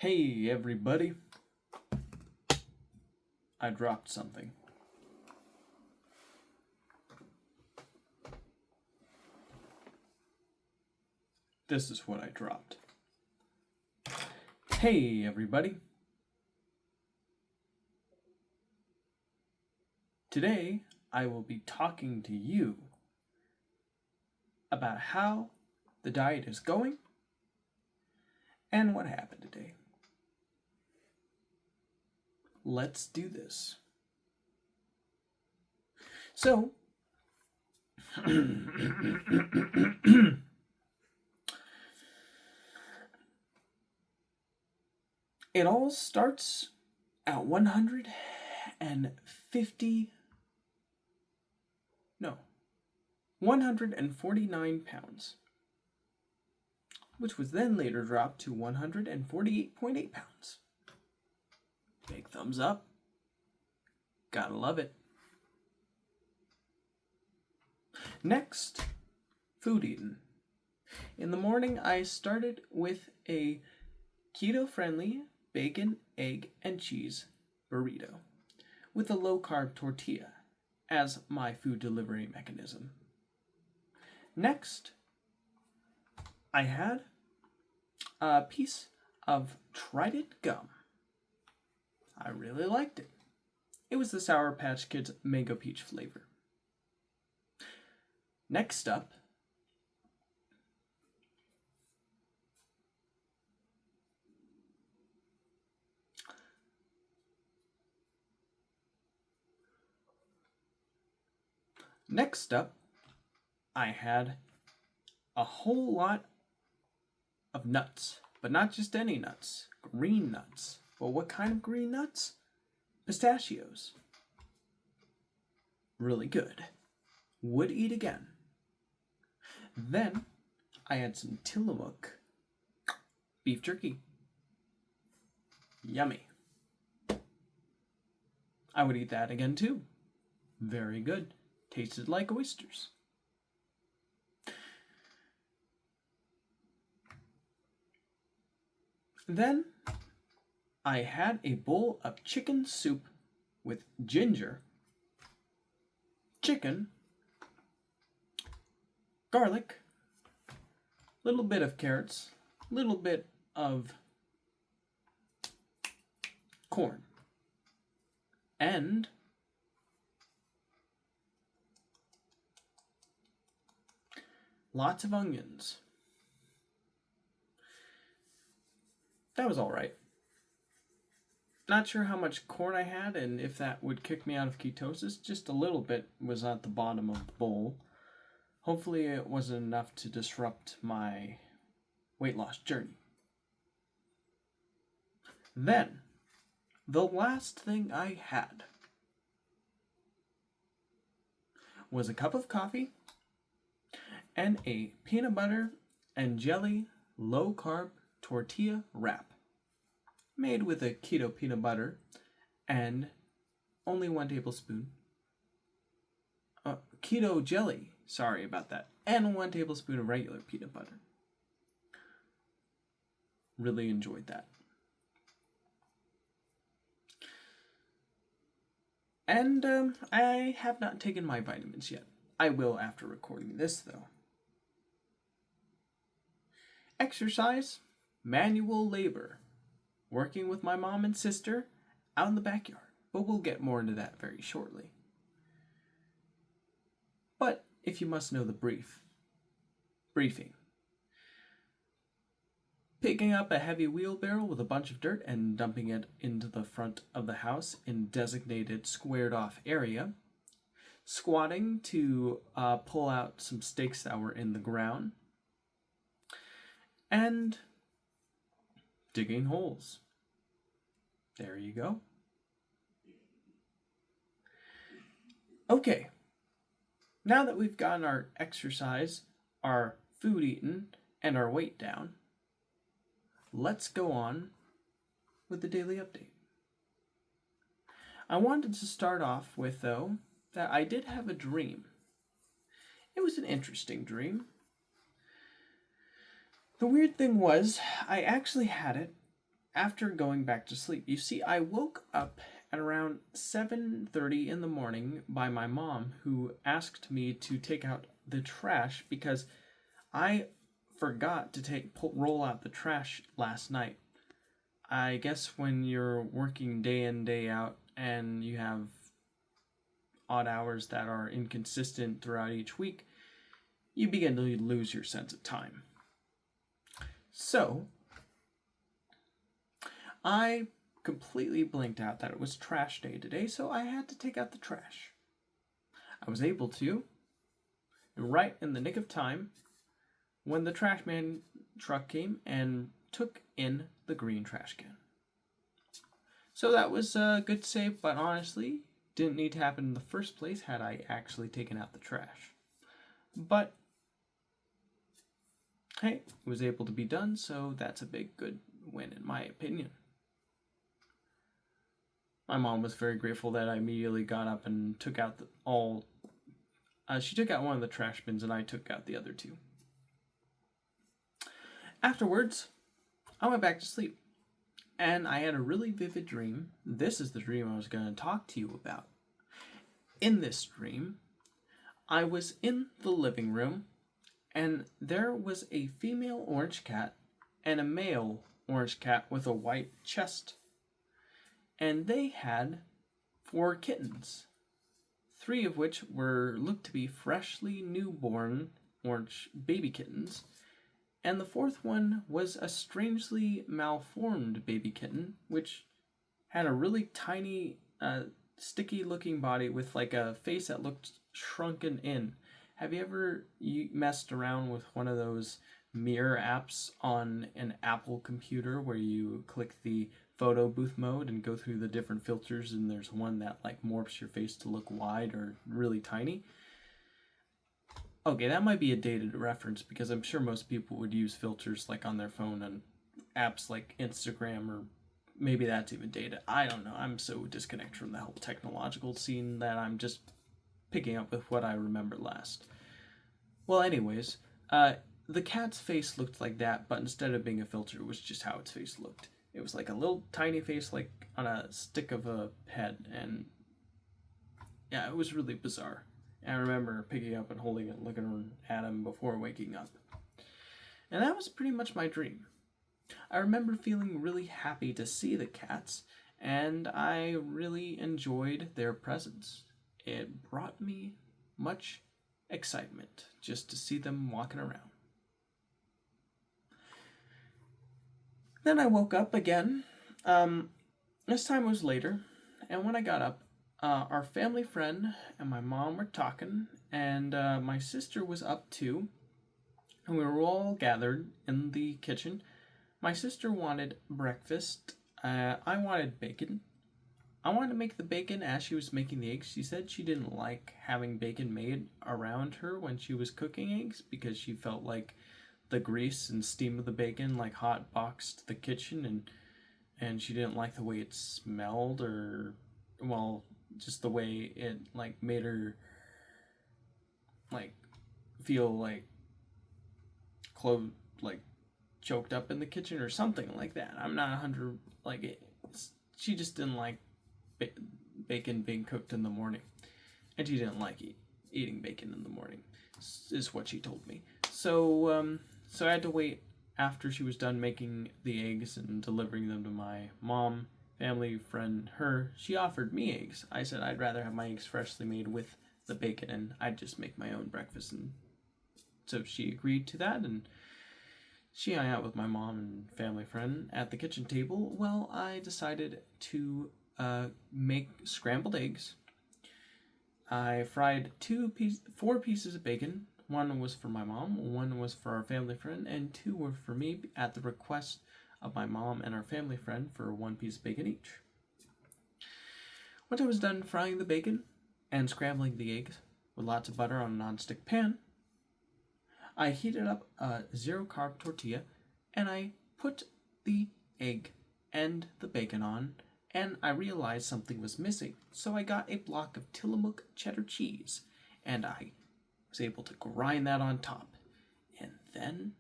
Hey everybody, I dropped something. This is what I dropped. Hey everybody. Today I will be talking to you about how the diet is going and what happened today. Let's do this. So, it all starts at 149 pounds, which was then later dropped to 148.8 pounds. Big thumbs up. Gotta love it. Next, food eating. In the morning, I started with a keto-friendly bacon, egg, and cheese burrito with a low-carb tortilla as my food delivery mechanism. Next, I had a piece of Trident gum. I really liked it. It was the Sour Patch Kids Mango Peach flavor. Next up, I had a whole lot of nuts, but not just any nuts, green nuts. Well, what kind of green nuts? Pistachios. Really good. Would eat again. Then I had some Tillamook beef jerky. Yummy. I would eat that again too. Very good. Tasted like oysters. Then I had a bowl of chicken soup with ginger, chicken, garlic, little bit of carrots, little bit of corn, and lots of onions. That was all right. Not sure how much corn I had and if that would kick me out of ketosis. Just a little bit was at the bottom of the bowl. Hopefully it wasn't enough to disrupt my weight loss journey. Then, the last thing I had was a cup of coffee and a peanut butter and jelly low-carb tortilla wrap made with a keto peanut butter and only 1 tablespoon keto jelly, sorry about that, and 1 tablespoon of regular peanut butter. Really enjoyed that. And I have not taken my vitamins yet. I will after recording this though. Exercise, manual labor, working with my mom and sister out in the backyard, but we'll get more into that very shortly. But if you must know the briefing. Picking up a heavy wheelbarrow with a bunch of dirt and dumping it into the front of the house in designated squared off area. Squatting to pull out some stakes that were in the ground. And digging holes. There you go. Okay, now that we've gotten our exercise, our food eaten, and our weight down, let's go on with the daily update. I wanted to start off with, though, that I did have a dream. It was an interesting dream. The weird thing was, I actually had it after going back to sleep. You see, I woke up at around 7:30 in the morning by my mom, who asked me to take out the trash because I forgot to roll out the trash last night. I guess when you're working day in, day out, and you have odd hours that are inconsistent throughout each week, you begin to lose your sense of time. So, I completely blinked out that it was trash day today, so I had to take out the trash. I was able to, right in the nick of time, when the trash man truck came and took in the green trash can. So that was a good save, but honestly, didn't need to happen in the first place had I actually taken out the trash. But, hey, it was able to be done, so that's a big good win in my opinion. My mom was very grateful that I immediately got up and took out she took out one of the trash bins and I took out the other two. Afterwards, I went back to sleep and I had a really vivid dream. This is the dream I was going to talk to you about. In this dream, I was in the living room and there was a female orange cat and a male orange cat with a white chest. And they had 4 kittens, 3 of which looked to be freshly newborn orange baby kittens, and the 4th one was a strangely malformed baby kitten, which had a really tiny, sticky-looking body with like a face that looked shrunken in. Have you ever messed around with one of those mirror apps on an Apple computer where you click the photo booth mode and go through the different filters, and there's one that like morphs your face to look wide or really tiny? Okay, that might be a dated reference because I'm sure most people would use filters like on their phone on apps like Instagram, or maybe that's even dated. I don't know. I'm so disconnected from the whole technological scene that I'm just picking up with what I remember last. Well, anyways, the cat's face looked like that, but instead of being a filter, it was just how its face looked. It was like a little tiny face, like on a stick of a head, and yeah, it was really bizarre. And I remember picking up and holding it, looking at him before waking up. And that was pretty much my dream. I remember feeling really happy to see the cats, and I really enjoyed their presence. It brought me much excitement just to see them walking around. Then I woke up again. This time was later, and when I got up, our family friend and my mom were talking, and my sister was up too, and we were all gathered in the kitchen. My sister wanted breakfast. I wanted bacon. I wanted to make the bacon as she was making the eggs. She said she didn't like having bacon made around her when she was cooking eggs because she felt like the grease and steam of the bacon like hot boxed the kitchen, and she didn't like the way it smelled, or well, just the way it like made her like feel like choked up in the kitchen or something like that. I'm not 100 like it. She just didn't like bacon being cooked in the morning, and she didn't like eating bacon in the morning, is what she told me. So I had to wait after she was done making the eggs and delivering them to my mom, family friend, her. She offered me eggs. I said I'd rather have my eggs freshly made with the bacon, and I'd just make my own breakfast. And so she agreed to that, and she hung out with my mom and family friend at the kitchen table while I decided to make scrambled eggs. I fried 4 pieces of bacon. 1 was for my mom, 1 was for our family friend, and 2 were for me at the request of my mom and our family friend for 1 piece of bacon each. Once I was done frying the bacon and scrambling the eggs with lots of butter on a nonstick pan, I heated up a 0-carb tortilla and I put the egg and the bacon on, and I realized something was missing, so I got a block of Tillamook cheddar cheese and I was able to grind that on top, and then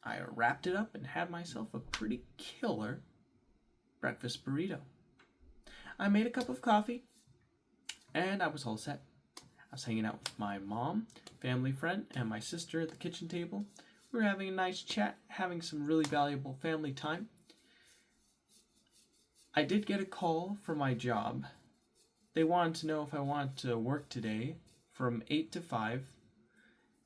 I wrapped it up and had myself a pretty killer breakfast burrito. I made a cup of coffee, and I was all set. I was hanging out with my mom, family friend, and my sister at the kitchen table. We were having a nice chat, having some really valuable family time. I did get a call from my job. They wanted to know if I wanted to work today from 8 to 5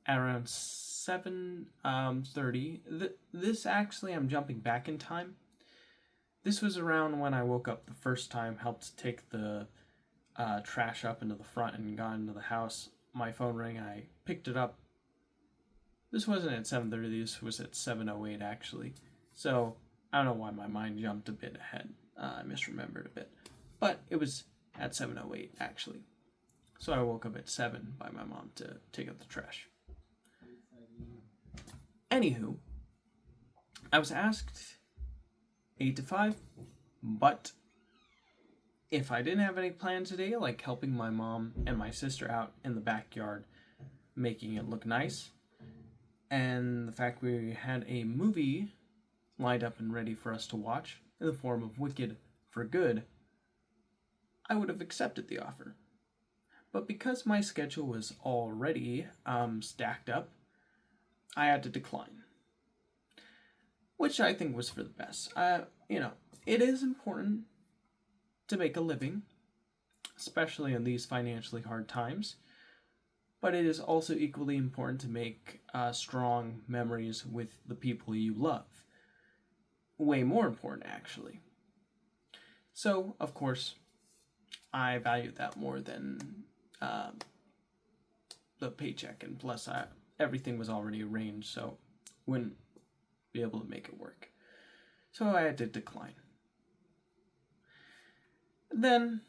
at around 7:30. This actually, I'm jumping back in time. This was around when I woke up the first time, helped take the trash up into the front and got into the house. My phone rang, I picked it up. This wasn't at 7:30, this was at 7:08 actually. So, I don't know why my mind jumped a bit ahead. I misremembered a bit. But it was at 7:08 actually. So I woke up at 7 by my mom to take out the trash. Anywho, I was asked 8 to 5, but if I didn't have any plans today, like helping my mom and my sister out in the backyard, making it look nice, and the fact we had a movie lined up and ready for us to watch in the form of Wicked for Good, I would have accepted the offer. But because my schedule was already stacked up, I had to decline. Which I think was for the best. It is important to make a living, especially in these financially hard times. But it is also equally important to make strong memories with the people you love. Way more important, actually. So, of course, I value that more than the paycheck, and plus everything was already arranged, so wouldn't be able to make it work. So I had to decline. Then,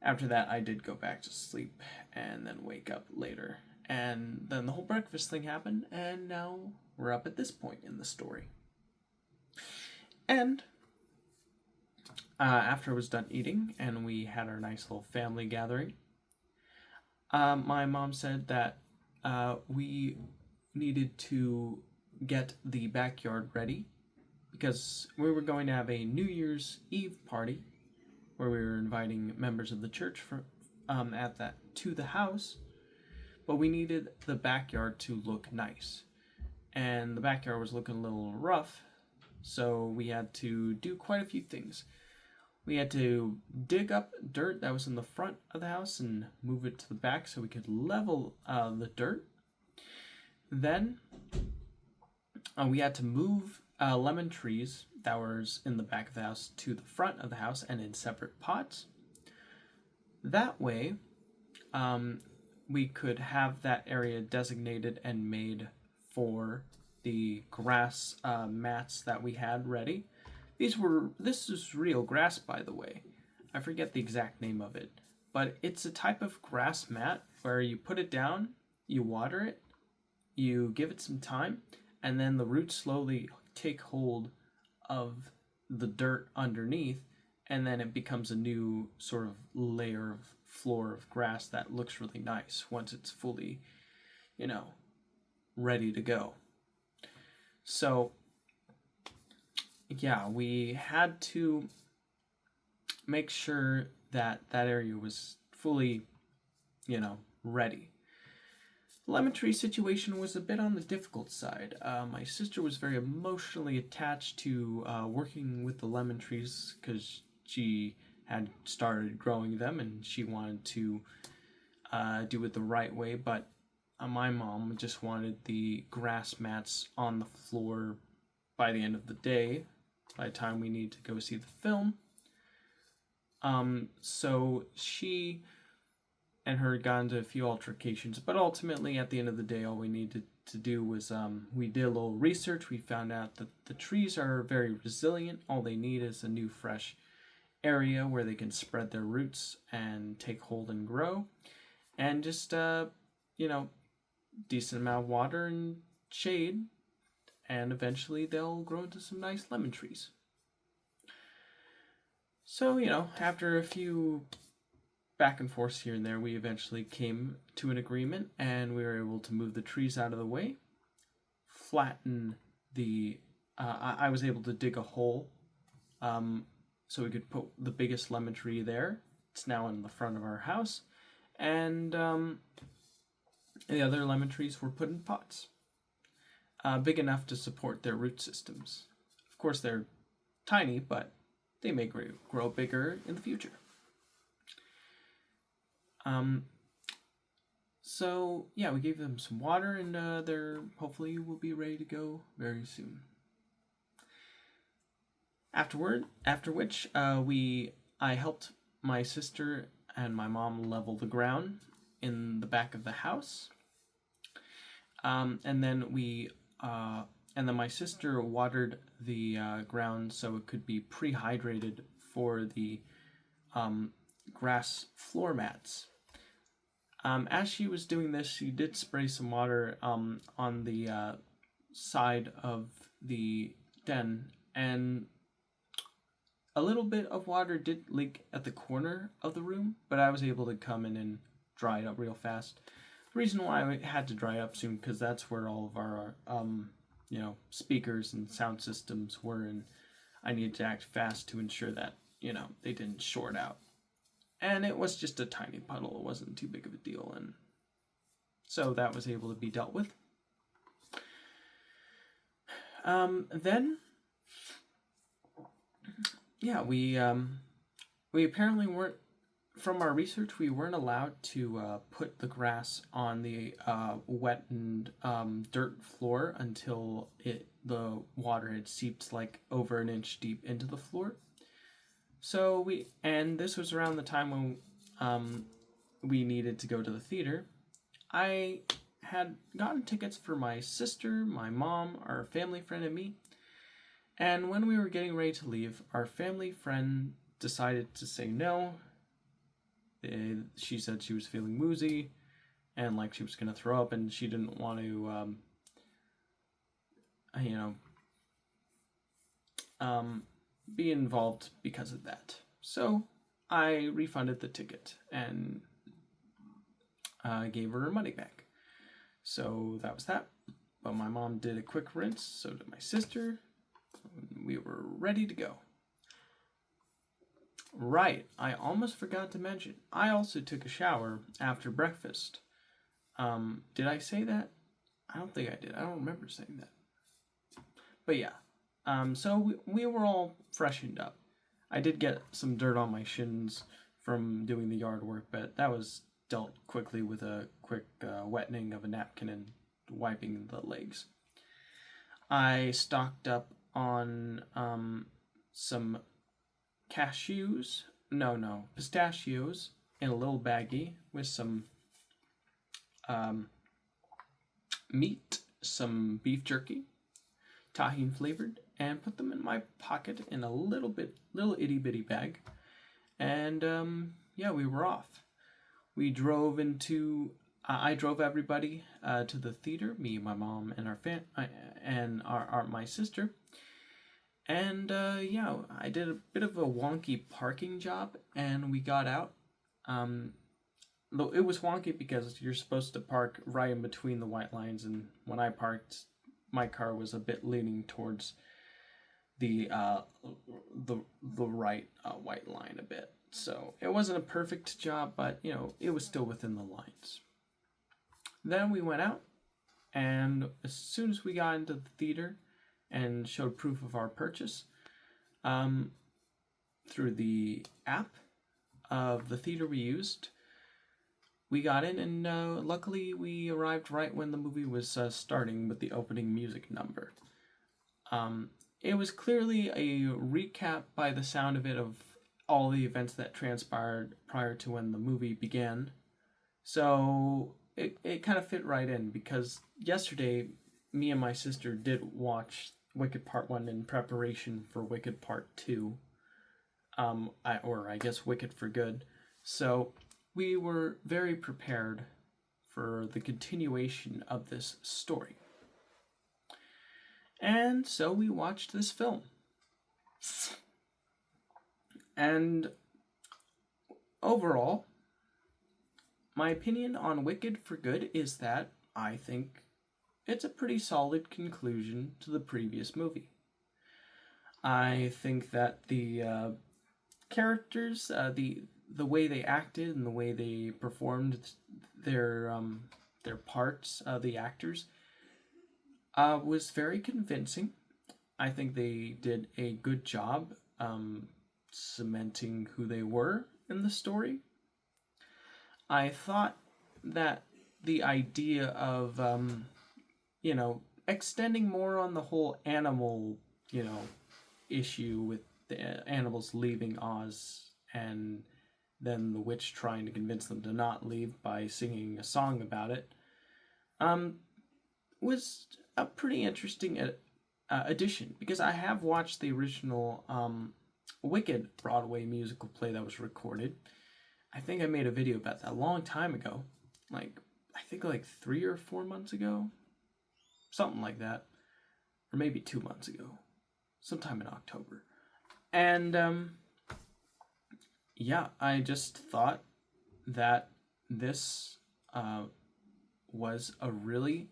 after that, I did go back to sleep and then wake up later. And then the whole breakfast thing happened, and now we're up at this point in the story. And after I was done eating and we had our nice little family gathering, my mom said that we needed to get the backyard ready because we were going to have a New Year's Eve party where we were inviting members of the church to the house, but we needed the backyard to look nice. And the backyard was looking a little rough, so we had to do quite a few things. We had to dig up dirt that was in the front of the house and move it to the back so we could level the dirt. Then we had to move lemon trees that was in the back of the house to the front of the house and in separate pots. That way, we could have that area designated and made for the grass mats that we had ready. This is real grass, by the way. I forget the exact name of it, but it's a type of grass mat where you put it down, you water it, you give it some time, and then the roots slowly take hold of the dirt underneath, and then it becomes a new sort of layer of floor of grass that looks really nice once it's fully, ready to go. So, yeah, we had to make sure that that area was fully, ready. The lemon tree situation was a bit on the difficult side. My sister was very emotionally attached to working with the lemon trees because she had started growing them and she wanted to do it the right way, but my mom just wanted the grass mats on the floor by the end of the day, by the time we need to go see the film. So she and her got into a few altercations, but ultimately at the end of the day all we needed to do was we did a little research. We found out that the trees are very resilient. All they need is a new fresh area where they can spread their roots and take hold and grow, and just decent amount of water and shade, and eventually they'll grow into some nice lemon trees. So, after a few back and forth here and there, we eventually came to an agreement and we were able to move the trees out of the way, flatten the I was able to dig a hole so we could put the biggest lemon tree there. It's now in the front of our house. And the other lemon trees were put in pots, big enough to support their root systems. Of course, they're tiny, but they may grow bigger in the future. So yeah, we gave them some water, and they're hopefully will be ready to go very soon. After which I helped my sister and my mom level the ground in the back of the house, and then my sister watered the ground so it could be pre-hydrated for the grass floor mats. As she was doing this, she did spray some water on the side of the den, and a little bit of water did leak at the corner of the room, but I was able to come in and dry it up real fast. The reason why I had to dry up soon, because that's where all of our speakers and sound systems were, and I needed to act fast to ensure that they didn't short out. And it was just a tiny puddle; it wasn't too big of a deal, and so that was able to be dealt with. Then, yeah, we apparently weren't. From our research, we weren't allowed to put the grass on the wet and dirt floor until the water had seeped like over an inch deep into the floor. So this was around the time when we needed to go to the theater. I had gotten tickets for my sister, my mom, our family friend, and me. And when we were getting ready to leave, our family friend decided to say no. She said she was feeling woozy and like she was going to throw up, and she didn't want to, be involved because of that. So I refunded the ticket and gave her her money back. So that was that. But my mom did a quick rinse, so did my sister. We were ready to go. Right, I almost forgot to mention, I also took a shower after breakfast. Did I say that? I don't think I did. I don't remember saying that. But yeah, so we were all freshened up. I did get some dirt on my shins from doing the yard work, but that was dealt quickly with a quick wetting of a napkin and wiping the legs. I stocked up on some pistachios in a little baggie with some meat, some beef jerky, tahini flavored, and put them in my pocket in a little itty bitty bag. And we were off. We drove I drove everybody to the theater, me, my mom, and my sister. And I did a bit of a wonky parking job, and we got out. Though it was wonky because you're supposed to park right in between the white lines, and when I parked, my car was a bit leaning towards the right white line a bit. So it wasn't a perfect job, but it was still within the lines. Then we went out, and as soon as we got into the theater and showed proof of our purchase through the app of the theater we used, we got in, and luckily we arrived right when the movie was starting with the opening music number. It was clearly a recap by the sound of it of all the events that transpired prior to when the movie began. So it kind of fit right in, because yesterday me and my sister did watch Wicked Part 1 in preparation for Wicked Part 2. I guess Wicked for Good. So we were very prepared for the continuation of this story. And so we watched this film. And overall, my opinion on Wicked for Good is that I think it's a pretty solid conclusion to the previous movie. I think that the characters, the way they acted and the way they performed their parts, the actors, was very convincing. I think they did a good job cementing who they were in the story. I thought that the idea of extending more on the whole animal issue with the animals leaving Oz and then the witch trying to convince them to not leave by singing a song about it, was a pretty interesting addition, because I have watched the original Wicked Broadway musical play that was recorded. I think I made a video about that a long time ago, I think 3 or 4 months ago, something like that, or maybe 2 months ago, sometime in October. And I just thought that this was a really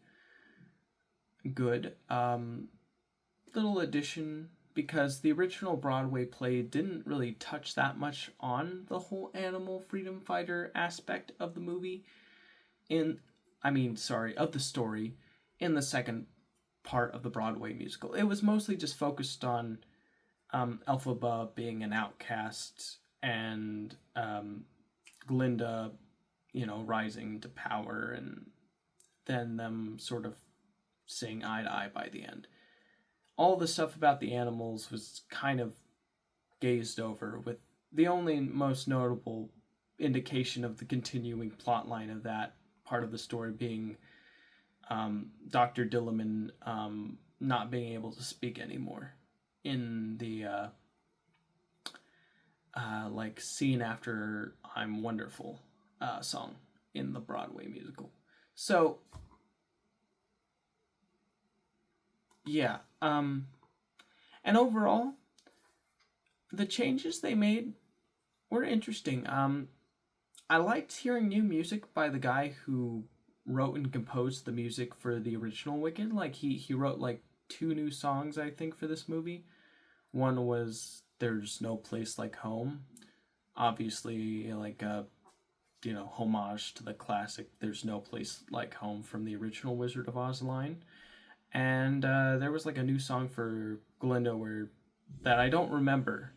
good little addition, because the original Broadway play didn't really touch that much on the whole animal freedom fighter aspect of the movie of the story in the second part of the Broadway musical. It was mostly just focused on Elphaba being an outcast and Glinda, rising to power, and then them sort of seeing eye to eye by the end. All the stuff about the animals was kind of gazed over, with the only most notable indication of the continuing plot line of that part of the story being Dr. Dilliman not being able to speak anymore in the scene after I'm Wonderful song in the Broadway musical. So yeah, and overall, the changes they made were interesting. I liked hearing new music by the guy who wrote and composed the music for the original Wicked. He wrote 2 new songs, I think, for this movie. One was There's No Place Like Home, obviously a homage to the classic There's No Place Like Home from the original Wizard of Oz line. And there was a new song for Glinda that I don't remember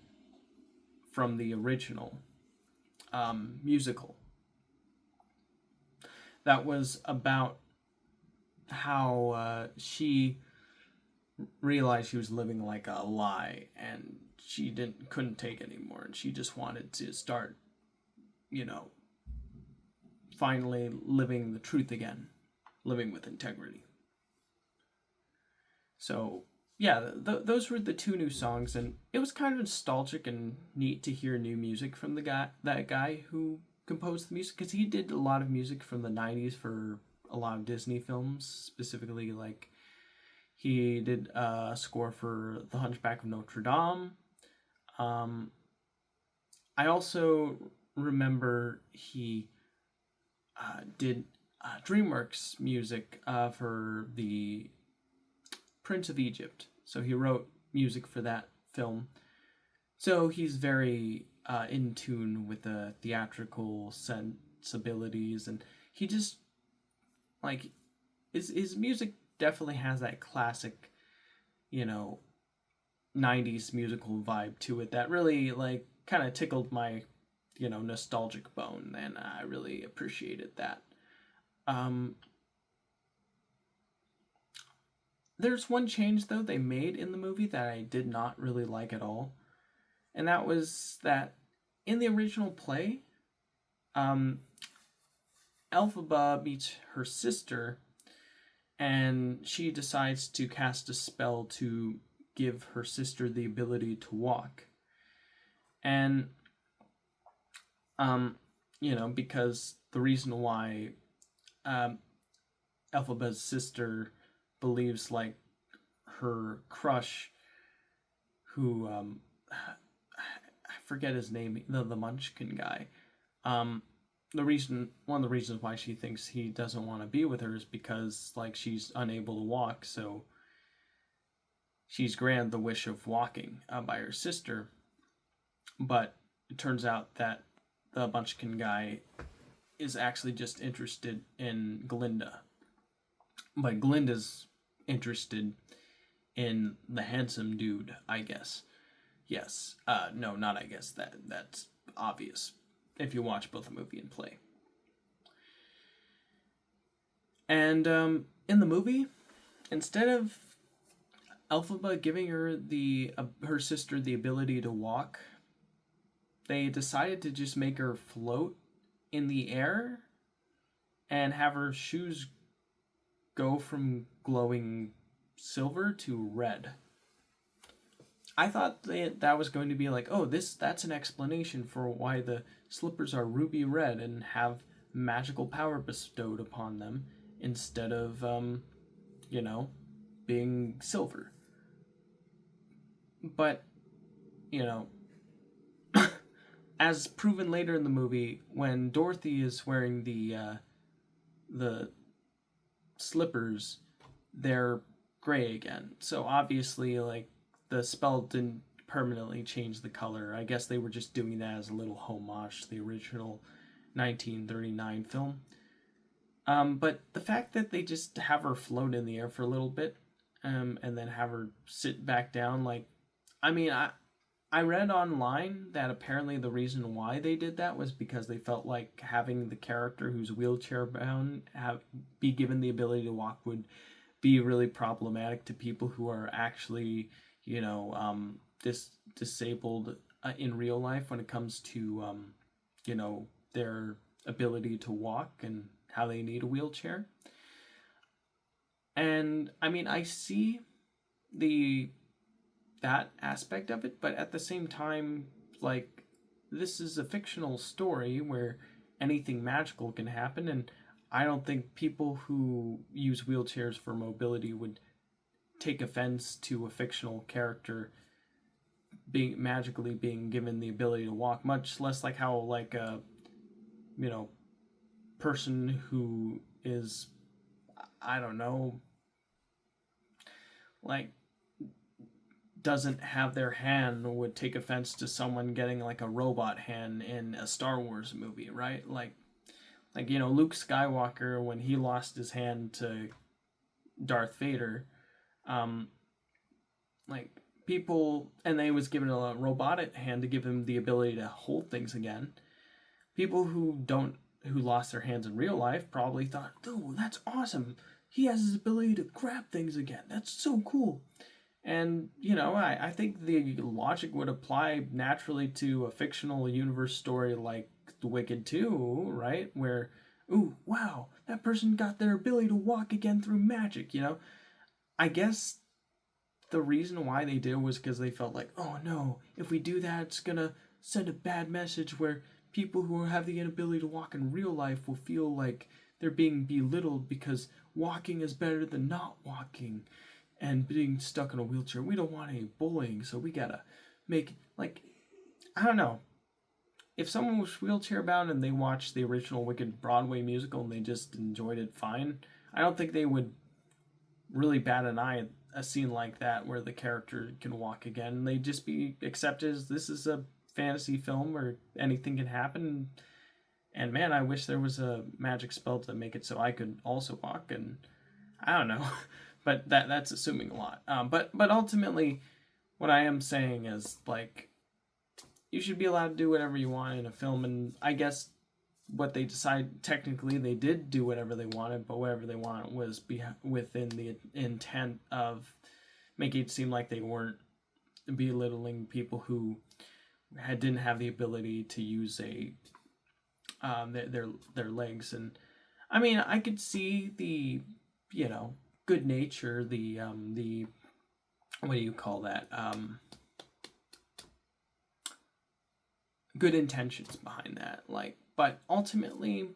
from the original musical. That was about how she realized she was living a lie, and she couldn't take it anymore, and she just wanted to start, finally living the truth again, living with integrity. So yeah, those were the 2 new songs, and it was kind of nostalgic and neat to hear new music from that guy who composed the music, because he did a lot of music from the 90s for a lot of Disney films, specifically he did a score for The Hunchback of Notre Dame. I also remember he did DreamWorks music for the Prince of Egypt. So he wrote music for that film. So he's very in tune with the theatrical sensibilities, and he just his music definitely has that classic, 90s musical vibe to it that really kind of tickled my nostalgic bone, and I really appreciated that. There's one change, though, they made in the movie that I did not really like at all. And that was that in the original play, Elphaba meets her sister, and she decides to cast a spell to give her sister the ability to walk. And, because the reason why Elphaba's sister believes her crush, who I forget his name, the Munchkin guy. One of the reasons why she thinks he doesn't want to be with her is because she's unable to walk, so she's granted the wish of walking by her sister. But it turns out that the Munchkin guy is actually just interested in Glinda. But Glinda's interested in the handsome dude, I guess. Yes. No, not I guess. That's obvious if you watch both the movie and play. And in the movie, instead of Elphaba giving her sister the ability to walk, they decided to just make her float in the air and have her shoes go from glowing silver to red. I thought that was going to be like, oh, that's an explanation for why the slippers are ruby red and have magical power bestowed upon them instead of, being silver. But, as proven later in the movie, when Dorothy is wearing the slippers, they're gray again. So obviously, like, the spell didn't permanently change the color. I guess they were just doing that as a little homage to the original 1939 film. But the fact that they just have her float in the air for a little bit, and then have her sit back down, like, I mean, I read online that apparently the reason why they did that was because they felt like having the character who's wheelchair bound be given the ability to walk would be really problematic to people who are actually, disabled in real life when it comes to, their ability to walk and how they need a wheelchair. And I mean, I see that aspect of it, but at the same time, like, this is a fictional story where anything magical can happen, and I don't think people who use wheelchairs for mobility would take offense to a fictional character magically being given the ability to walk, much less like how, like, a person who is, I don't know, like, doesn't have their hand would take offense to someone getting like a robot hand in a Star Wars movie, right? Like Luke Skywalker, when he lost his hand to Darth Vader, like, people, and they was given a robotic hand to give him the ability to hold things again. People who lost their hands in real life probably thought, "Oh, that's awesome! He has his ability to grab things again. That's so cool." And, I think the logic would apply naturally to a fictional universe story like The Wicked 2, right? Where, ooh, wow, that person got their ability to walk again through magic, I guess the reason why they did was because they felt like, oh no, if we do that, it's gonna send a bad message where people who have the inability to walk in real life will feel like they're being belittled because walking is better than not walking and being stuck in a wheelchair. We don't want any bullying, so we gotta make, like, I don't know. If someone was wheelchair bound and they watched the original Wicked Broadway musical and they just enjoyed it fine, I don't think they would really bat an eye at a scene like that where the character can walk again. They'd just be accepted as this is a fantasy film where anything can happen. And man, I wish there was a magic spell to make it so I could also walk. And I don't know, but that's assuming a lot. But ultimately, what I am saying is, like, you should be allowed to do whatever you want in a film. And I guess what they decide, technically they did do whatever they wanted, but whatever they wanted was within the intent of making it seem like they weren't belittling people who didn't have the ability to use their legs. And I mean, I could see the good nature, the what do you call that, good intentions behind that, like, but ultimately,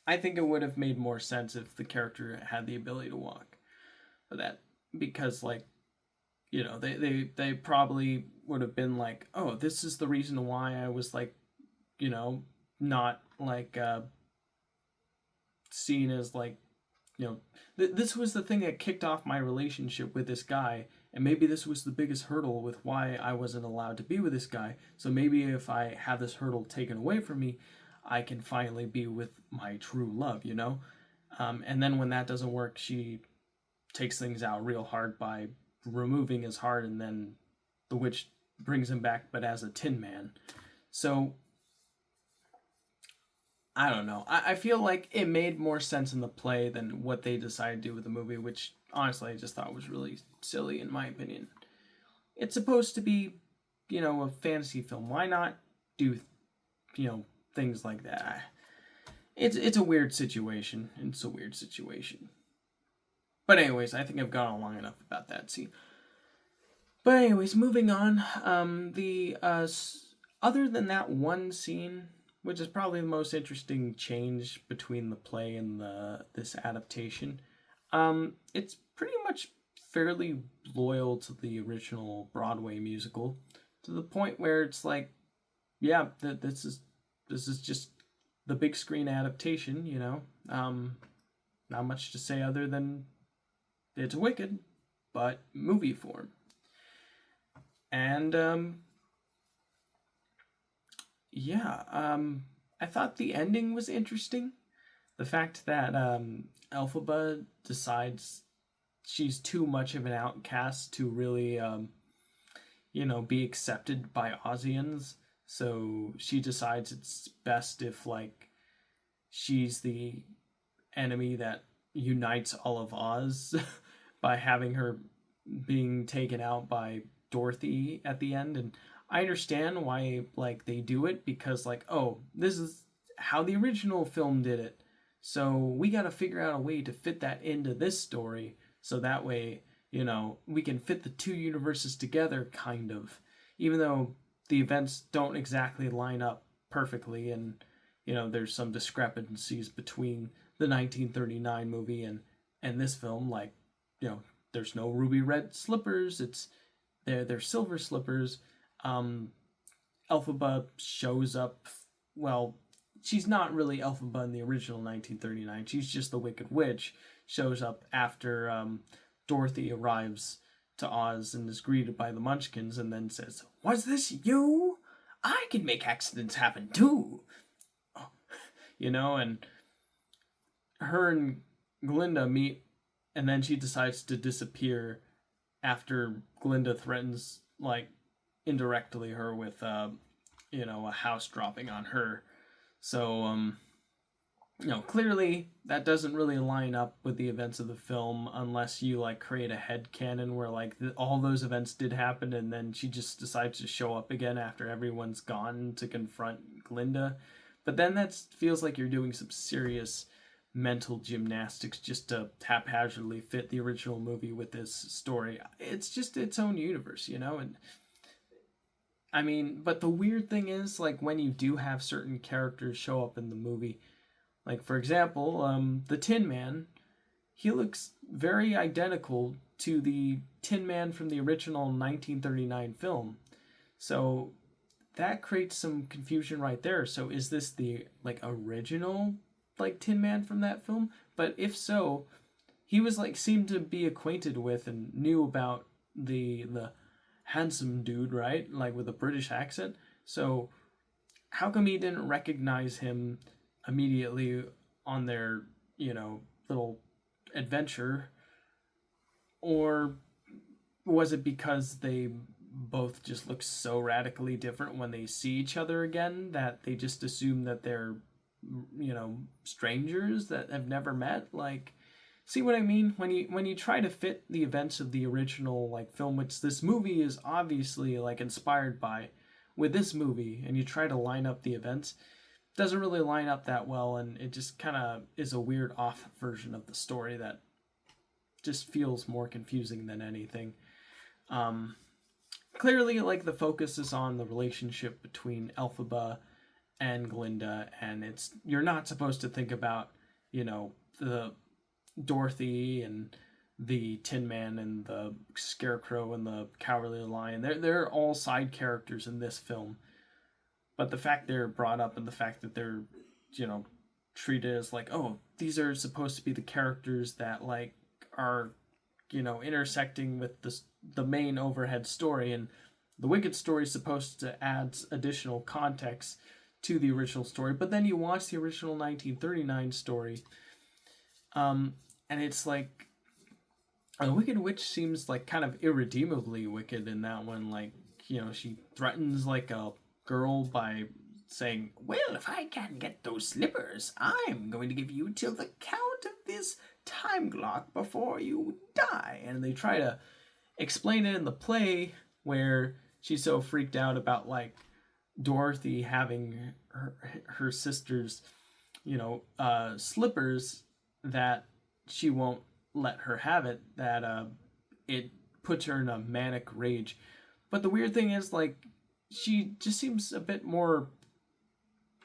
I think it would have made more sense if the character had the ability to walk. But that, because, like, they probably would have been like, oh, this is the reason why I was, like, not, like, seen as, like, this was the thing that kicked off my relationship with this guy, And maybe this was the biggest hurdle with why I wasn't allowed to be with this guy. So maybe if I have this hurdle taken away from me, I can finally be with my true love, you know? And then when that doesn't work, she takes things out real hard by removing his heart, and then the witch brings him back, but as a Tin Man. So I don't know. I feel like it made more sense in the play than what they decided to do with the movie, which honestly I just thought was really silly in my opinion. It's supposed to be, a fantasy film. Why not do, things like that? It's a weird situation. It's a weird situation. But anyways, I think I've gone on long enough about that scene. But anyways, moving on. Other than that one scene, which is probably the most interesting change between the play and this adaptation, it's pretty much fairly loyal to the original Broadway musical, to the point where it's like, yeah, this is just the big screen adaptation. Not much to say other than it's Wicked, but movie form. And I thought the ending was interesting. The fact that Elphaba decides she's too much of an outcast to really, be accepted by Ozians. So she decides it's best if, like, she's the enemy that unites all of Oz by having her being taken out by Dorothy at the end. And I understand why, like, they do it, because, like, oh, this is how the original film did it, so we got to figure out a way to fit that into this story, so that way, we can fit the two universes together, kind of, even though the events don't exactly line up perfectly, and there's some discrepancies between the 1939 movie and this film. Like, there's no ruby red slippers, they're silver slippers. Elphaba shows up. Well, she's not really Elphaba in the original 1939. She's just the Wicked Witch. Shows up after Dorothy arrives to Oz and is greeted by the Munchkins, and then says, "Was this you? I can make accidents happen too." Oh, and her and Glinda meet, and then she decides to disappear after Glinda threatens, like, indirectly her with a house dropping on her. So clearly that doesn't really line up with the events of the film, unless you, like, create a headcanon where, like, all those events did happen, and then she just decides to show up again after everyone's gone to confront Glinda. But then that feels like you're doing some serious mental gymnastics just to haphazardly fit the original movie with this story. It's just its own universe, and I mean, but the weird thing is, like, when you do have certain characters show up in the movie, like, for example, the Tin Man, he looks very identical to the Tin Man from the original 1939 film. So that creates some confusion right there. So is this the, like, original, like, Tin Man from that film? But if so, he was, like, seemed to be acquainted with and knew about the handsome dude, right? Like, with a British accent. So how come he didn't recognize him immediately on their, little adventure? Or was it because they both just look so radically different when they see each other again that they just assume that they're, strangers that have never met? Like, see what I mean? When you try to fit the events of the original, like, film, which this movie is obviously, like, inspired by, with this movie, and you try to line up the events, it doesn't really line up that well, and it just kind of is a weird off version of the story that just feels more confusing than anything. Clearly, like, the focus is on the relationship between Elphaba and Glinda, and you're not supposed to think about, the Dorothy and the Tin Man and the Scarecrow and the Cowardly Lion. They're all side characters in this film, but the fact they're brought up and the fact that they're, treated as, like, oh, these are supposed to be the characters that, like, are intersecting with the main overhead story, and the Wicked story is supposed to add additional context to the original story. But then you watch the original 1939 story, and it's like the Wicked Witch seems like kind of irredeemably wicked in that one. Like, she threatens like a girl by saying, "Well, if I can't get those slippers, I'm going to give you till the count of this time clock before you die." And they try to explain it in the play where she's so freaked out about like Dorothy having her sister's, slippers, that she won't let her have it, that it puts her in a manic rage. But the weird thing is, like, she just seems a bit more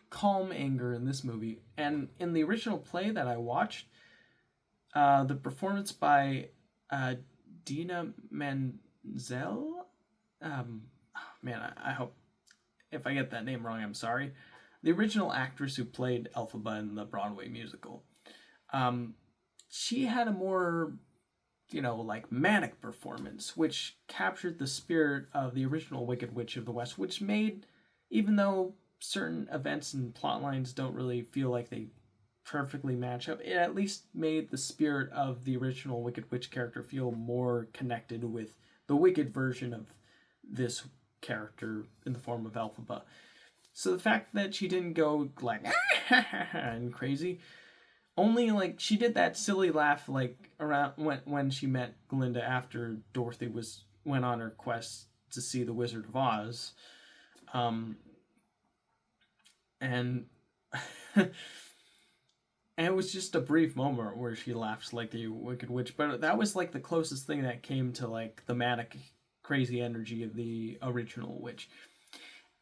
calm anger in this movie. And in the original play that I watched, the performance by Dina Menzel, I hope if I get that name wrong, I'm sorry. The original actress who played Elphaba in the Broadway musical, she had a more, like manic performance, which captured the spirit of the original Wicked Witch of the West, which made, even though certain events and plot lines don't really feel like they perfectly match up, it at least made the spirit of the original Wicked Witch character feel more connected with the Wicked version of this character in the form of Elphaba. So the fact that she didn't go like and crazy, only like she did that silly laugh like around when she met Glinda after Dorothy went on her quest to see the Wizard of Oz, and and it was just a brief moment where she laughs like the Wicked Witch, but that was like the closest thing that came to like the manic, crazy energy of the original witch.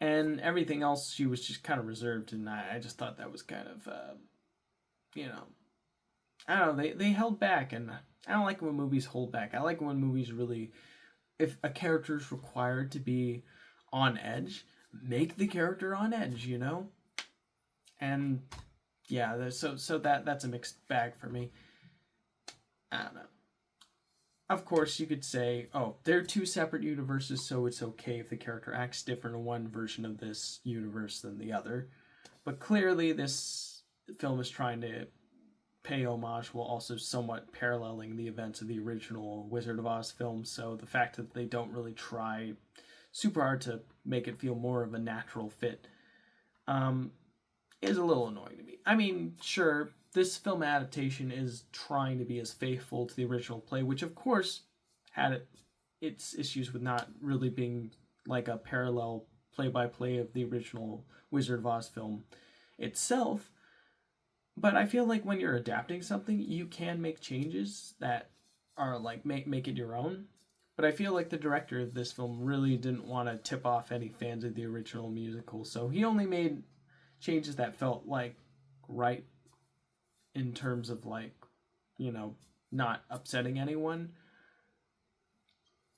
And everything else, she was just kind of reserved, and I just thought that was kind of, I don't know, they held back, and I don't like when movies hold back. I like when movies really, if a character is required to be on edge, make the character on edge, And yeah, so that's a mixed bag for me. I don't know. Of course, you could say, oh, they're two separate universes, so it's okay if the character acts different in one version of this universe than the other. But clearly, this film is trying to pay homage while also somewhat paralleling the events of the original Wizard of Oz film, so the fact that they don't really try super hard to make it feel more of a natural fit is a little annoying to me. I mean, sure, this film adaptation is trying to be as faithful to the original play, which of course had its issues with not really being like a parallel play-by-play of the original Wizard of Oz film itself. But I feel like when you're adapting something, you can make changes that are like make it your own. But I feel like the director of this film really didn't want to tip off any fans of the original musical, so he only made changes that felt like right in terms of like, not upsetting anyone.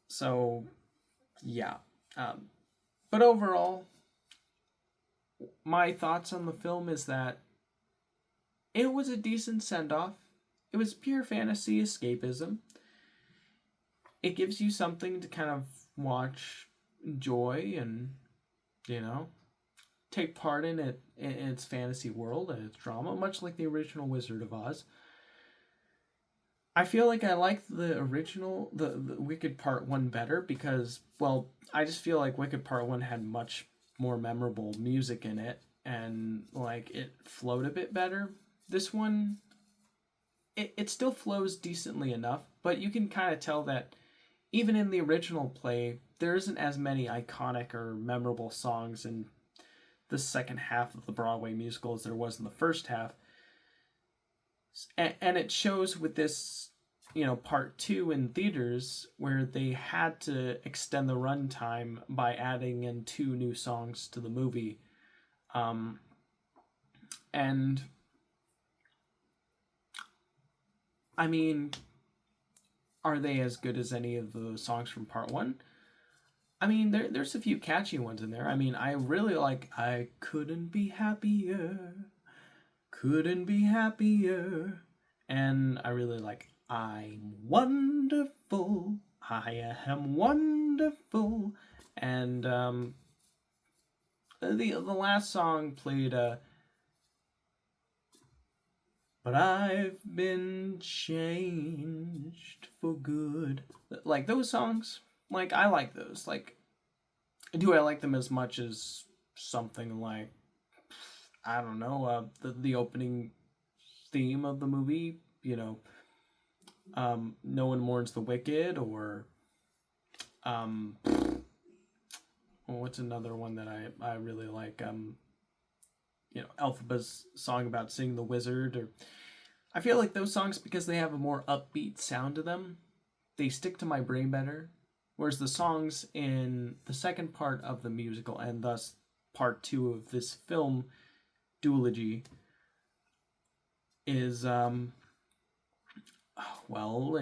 So, yeah. But overall, my thoughts on the film is that it was a decent send-off. It was pure fantasy escapism. It gives you something to kind of watch, enjoy, and, take part in it in its fantasy world and its drama, much like the original Wizard of Oz. I feel like I liked the original, the Wicked Part 1 better because, well, I just feel like Wicked Part 1 had much more memorable music in it, and, like, it flowed a bit better. This one, it still flows decently enough, but you can kind of tell that even in the original play, there isn't as many iconic or memorable songs in the second half of the Broadway musical as there was in the first half. And it shows with this, part 2 in theaters, where they had to extend the runtime by adding in 2 new songs to the movie. And I mean, are they as good as any of the songs from part 1? I mean, there's a few catchy ones in there. I mean, I really like I Couldn't Be Happier, Couldn't Be Happier. And I really like I'm wonderful. I am wonderful. And the last song played but I've been changed for good. Like those songs, like I like those. Like, do I like them as much as something like, I don't know, the opening theme of the movie? No One Mourns the Wicked, or um, what's another one that I really like? Elphaba's song about seeing the wizard. Or I feel like those songs, because they have a more upbeat sound to them, they stick to my brain better. Whereas the songs in the second part of the musical, and thus part two of this film, Duology, is well,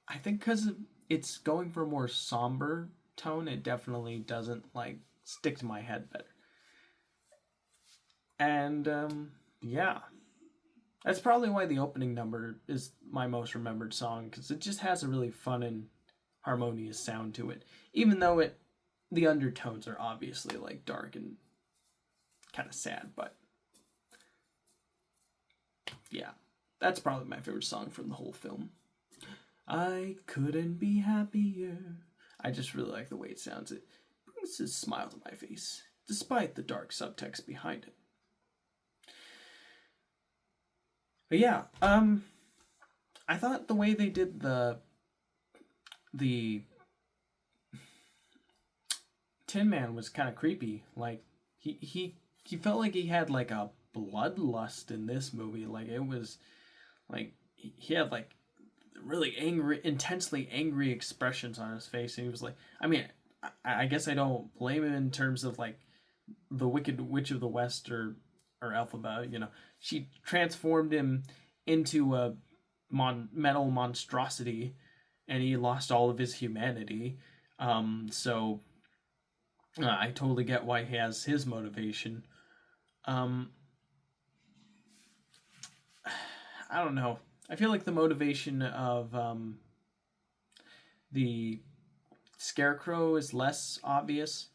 I think because it's going for a more somber tone, it definitely doesn't like stick to my head better. And yeah, that's probably why the opening number is my most remembered song, because it just has a really fun and harmonious sound to it, even though the undertones are obviously like dark and kind of sad. But yeah, that's probably my favorite song from the whole film. I couldn't be happier. I just really like the way it sounds. It brings a smile to my face, despite the dark subtext behind it. But yeah, I thought the way they did the Tin Man was kind of creepy. Like he felt like he had like a bloodlust in this movie. Like it was like he had like really angry, intensely angry expressions on his face, and he was like, I mean, I guess I don't blame him in terms of like the Wicked Witch of the West, or Elphaba. She transformed him into a metal monstrosity, and he lost all of his humanity. So I totally get why he has his motivation. Um, I don't know. I feel like the motivation of the Scarecrow is less obvious.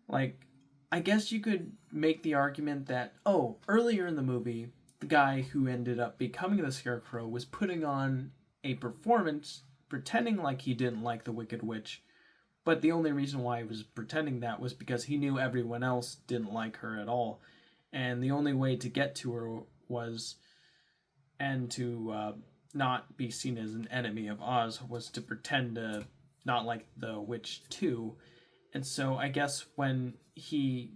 Like, I guess you could make the argument that, earlier in the movie, the guy who ended up becoming the Scarecrow was putting on a performance pretending like he didn't like the Wicked Witch, but the only reason why he was pretending that was because he knew everyone else didn't like her at all, and the only way to get to her was, and to not be seen as an enemy of Oz, was to pretend to not like the witch too. And so I guess when he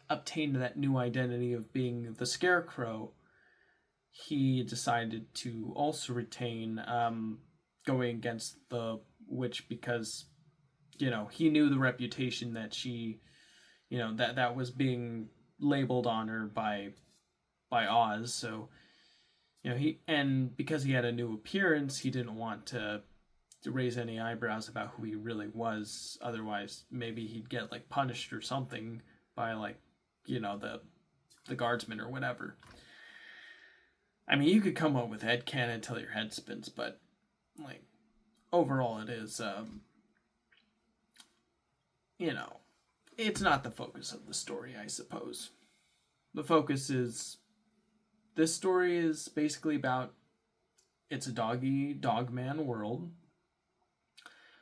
obtained that new identity of being the Scarecrow, he decided to also retain going against the witch, because he knew the reputation that she, that was being labeled on her by Oz. So and because he had a new appearance, he didn't want to raise any eyebrows about who he really was. Otherwise, maybe he'd get like punished or something by like the guardsmen or whatever. I mean, you could come up with headcanon until your head spins, but like overall, it is it's not the focus of the story, I suppose. The focus is, this story is basically about, it's a dog man world,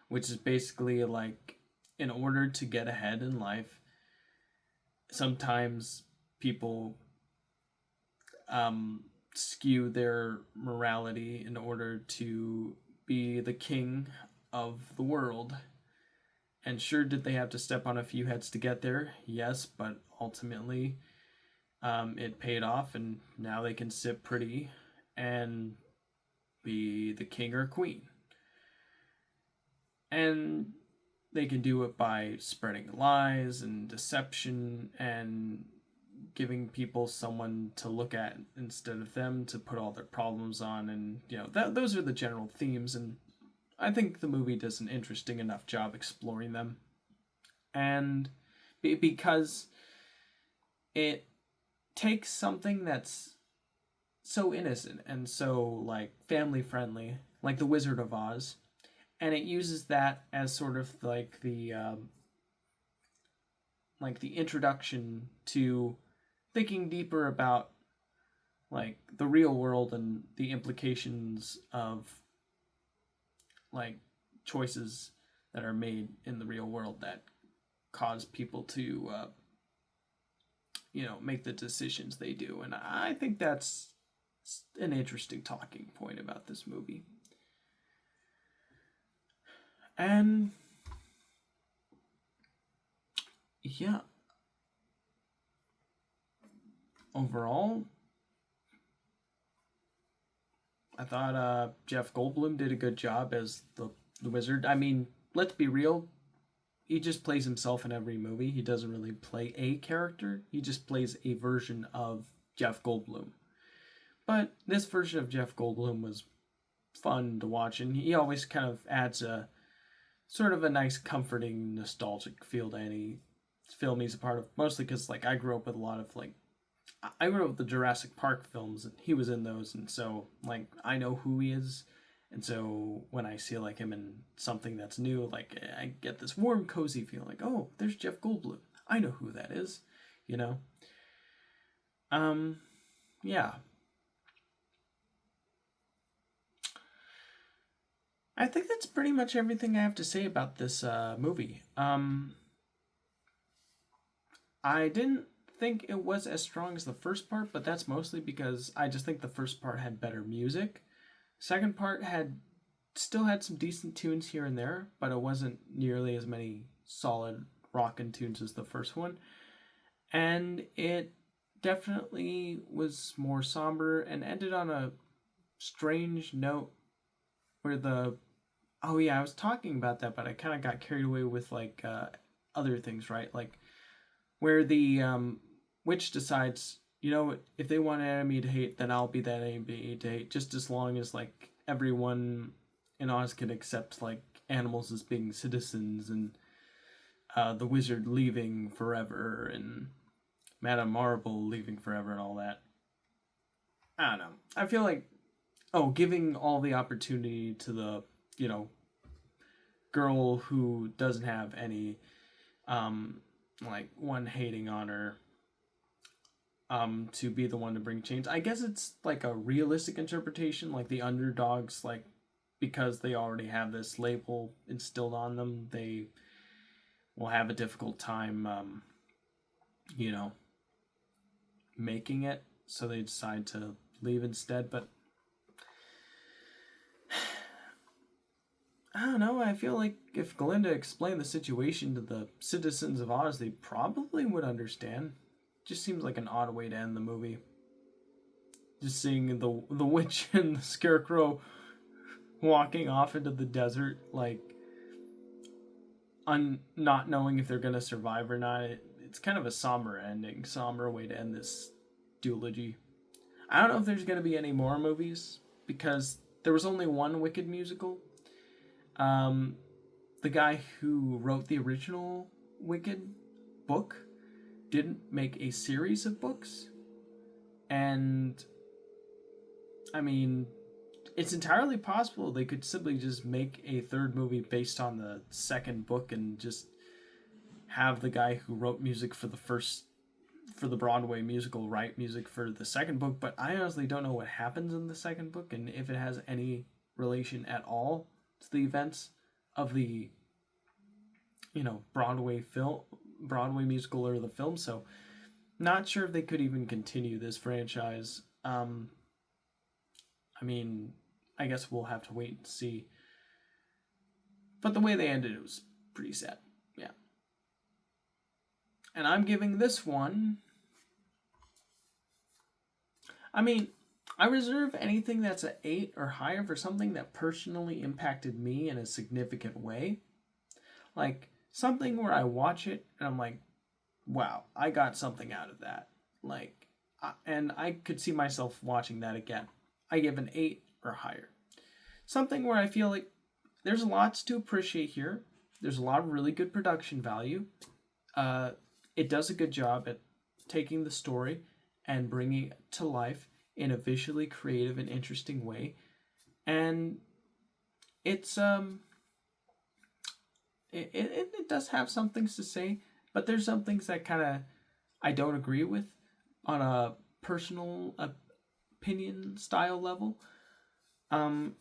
which is basically like, in order to get ahead in life, sometimes people skew their morality in order to be the king of the world. And sure, did they have to step on a few heads to get there? Yes, but ultimately, it paid off, and now they can sit pretty and be the king or queen. And they can do it by spreading lies and deception and giving people someone to look at instead of them to put all their problems on. And those are the general themes, and I think the movie does an interesting enough job exploring them. And because it takes something that's so innocent and so like family friendly, like the Wizard of Oz, and it uses that as sort of like the introduction to thinking deeper about like the real world and the implications of like choices that are made in the real world that cause people to make the decisions they do. And I think that's an interesting talking point about this movie. And yeah, overall, I thought Jeff Goldblum did a good job as the wizard. I mean, let's be real, he just plays himself in every movie. He doesn't really play a character. He just plays a version of Jeff Goldblum. But this version of Jeff Goldblum was fun to watch, and he always kind of adds a sort of a nice, comforting, nostalgic feel to any film he's a part of. Mostly because like I grew up with a lot of like I grew up with the Jurassic Park films, and he was in those, and so like I know who he is. And so when I see like him in something that's new, like I get this warm, cozy feeling like, oh, there's Jeff Goldblum. I know who that is, you know? Yeah. I think that's pretty much everything I have to say about this movie. I didn't think it was as strong as the first part, but that's mostly because I just think the first part had better music. Second part still had some decent tunes here and there, but it wasn't nearly as many solid rockin' tunes as the first one. And it definitely was more somber and ended on a strange note where oh yeah, I was talking about that, but I kind of got carried away with like other things, right? Like where the witch decides, if they want an enemy to hate, then I'll be that enemy to hate, just as long as like everyone in Oz can accept like animals as being citizens, and the wizard leaving forever, and Madame Marble leaving forever, and all that. I don't know. I feel like, giving all the opportunity to the, girl who doesn't have any, like, one hating on her, to be the one to bring change. I guess it's like a realistic interpretation, like the underdogs, like, because they already have this label instilled on them, they will have a difficult time, making it, so they decide to leave instead. But I don't know, I feel like if Glinda explained the situation to the citizens of Oz, they probably would understand. Just seems like an odd way to end the movie. Just seeing the witch and the scarecrow walking off into the desert, like, not knowing if they're gonna survive or not. It's kind of a somber way to end this duology. I don't know if there's gonna be any more movies, because there was only one Wicked musical. The guy who wrote the original Wicked book didn't make a series of books. And, I mean, it's entirely possible they could simply just make a third movie based on the second book and just have the guy who wrote music for the Broadway musical write music for the second book. But I honestly don't know what happens in the second book and if it has any relation at all to the events of the Broadway musical or the film. So not sure if they could even continue this franchise. I mean, I guess we'll have to wait and see. But the way they ended it was pretty sad. Yeah. And I'm giving this one, I mean, I reserve anything that's an 8 or higher for something that personally impacted me in a significant way. Like, something where I watch it and I'm like, wow, I got something out of that. Like, and I could see myself watching that again. I give an 8 or higher. Something where I feel like there's lots to appreciate here. There's a lot of really good production value. It does a good job at taking the story and bringing it to life in a visually creative and interesting way. And it's it does have some things to say, but there's some things that kind of I don't agree with on a personal opinion style level. Um,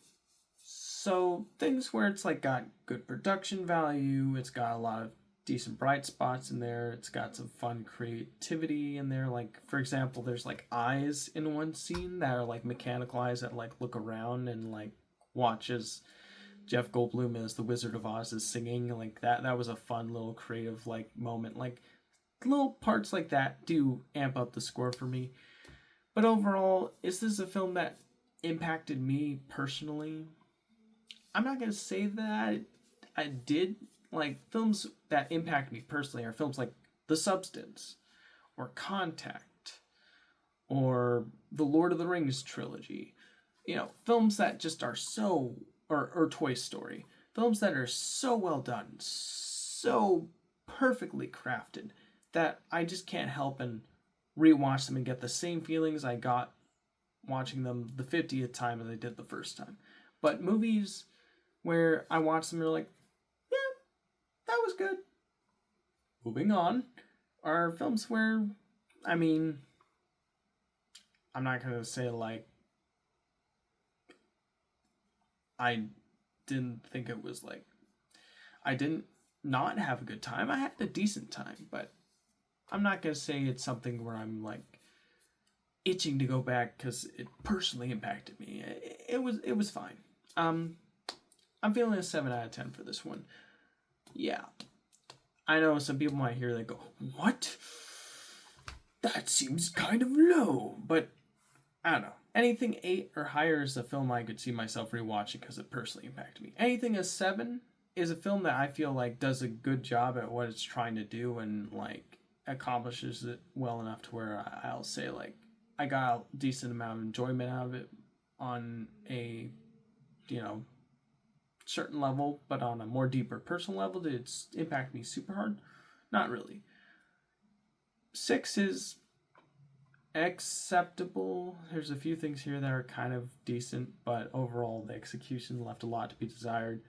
so things where it's like got good production value, it's got a lot of decent bright spots in there, it's got some fun creativity in there. Like for example, there's like eyes in one scene that are like mechanical eyes that like look around and like watches Jeff Goldblum as the Wizard of Oz is singing. Like that was a fun little creative like moment. Like little parts like that do amp up the score for me. But overall, is this a film that impacted me personally? I'm not gonna say that I did. Like films that impact me personally are films like The Substance or Contact or the Lord of the Rings trilogy. You know, films that just are so or Toy Story. Films that are so well done, so perfectly crafted that I just can't help and rewatch them and get the same feelings I got watching them the 50th time as I did the first time. But movies where I watch them and are like, yeah, that was good. Moving on are films where, I mean, I'm not going to say like, I didn't think it was like, I didn't not have a good time. I had a decent time, but I'm not going to say it's something where I'm like itching to go back because it personally impacted me. It was fine. I'm feeling a 7 out of 10 for this one. Yeah. I know some people might hear that go, what? That seems kind of low. But I don't know. Anything 8 or higher is a film I could see myself rewatching because it personally impacted me. Anything a 7 is a film that I feel like does a good job at what it's trying to do and like accomplishes it well enough to where I'll say like I got a decent amount of enjoyment out of it on a, you know, certain level, but on a more deeper personal level, did it impact me super hard? Not really. 6 is acceptable. There's a few things here that are kind of decent, but overall the execution left a lot to be desired.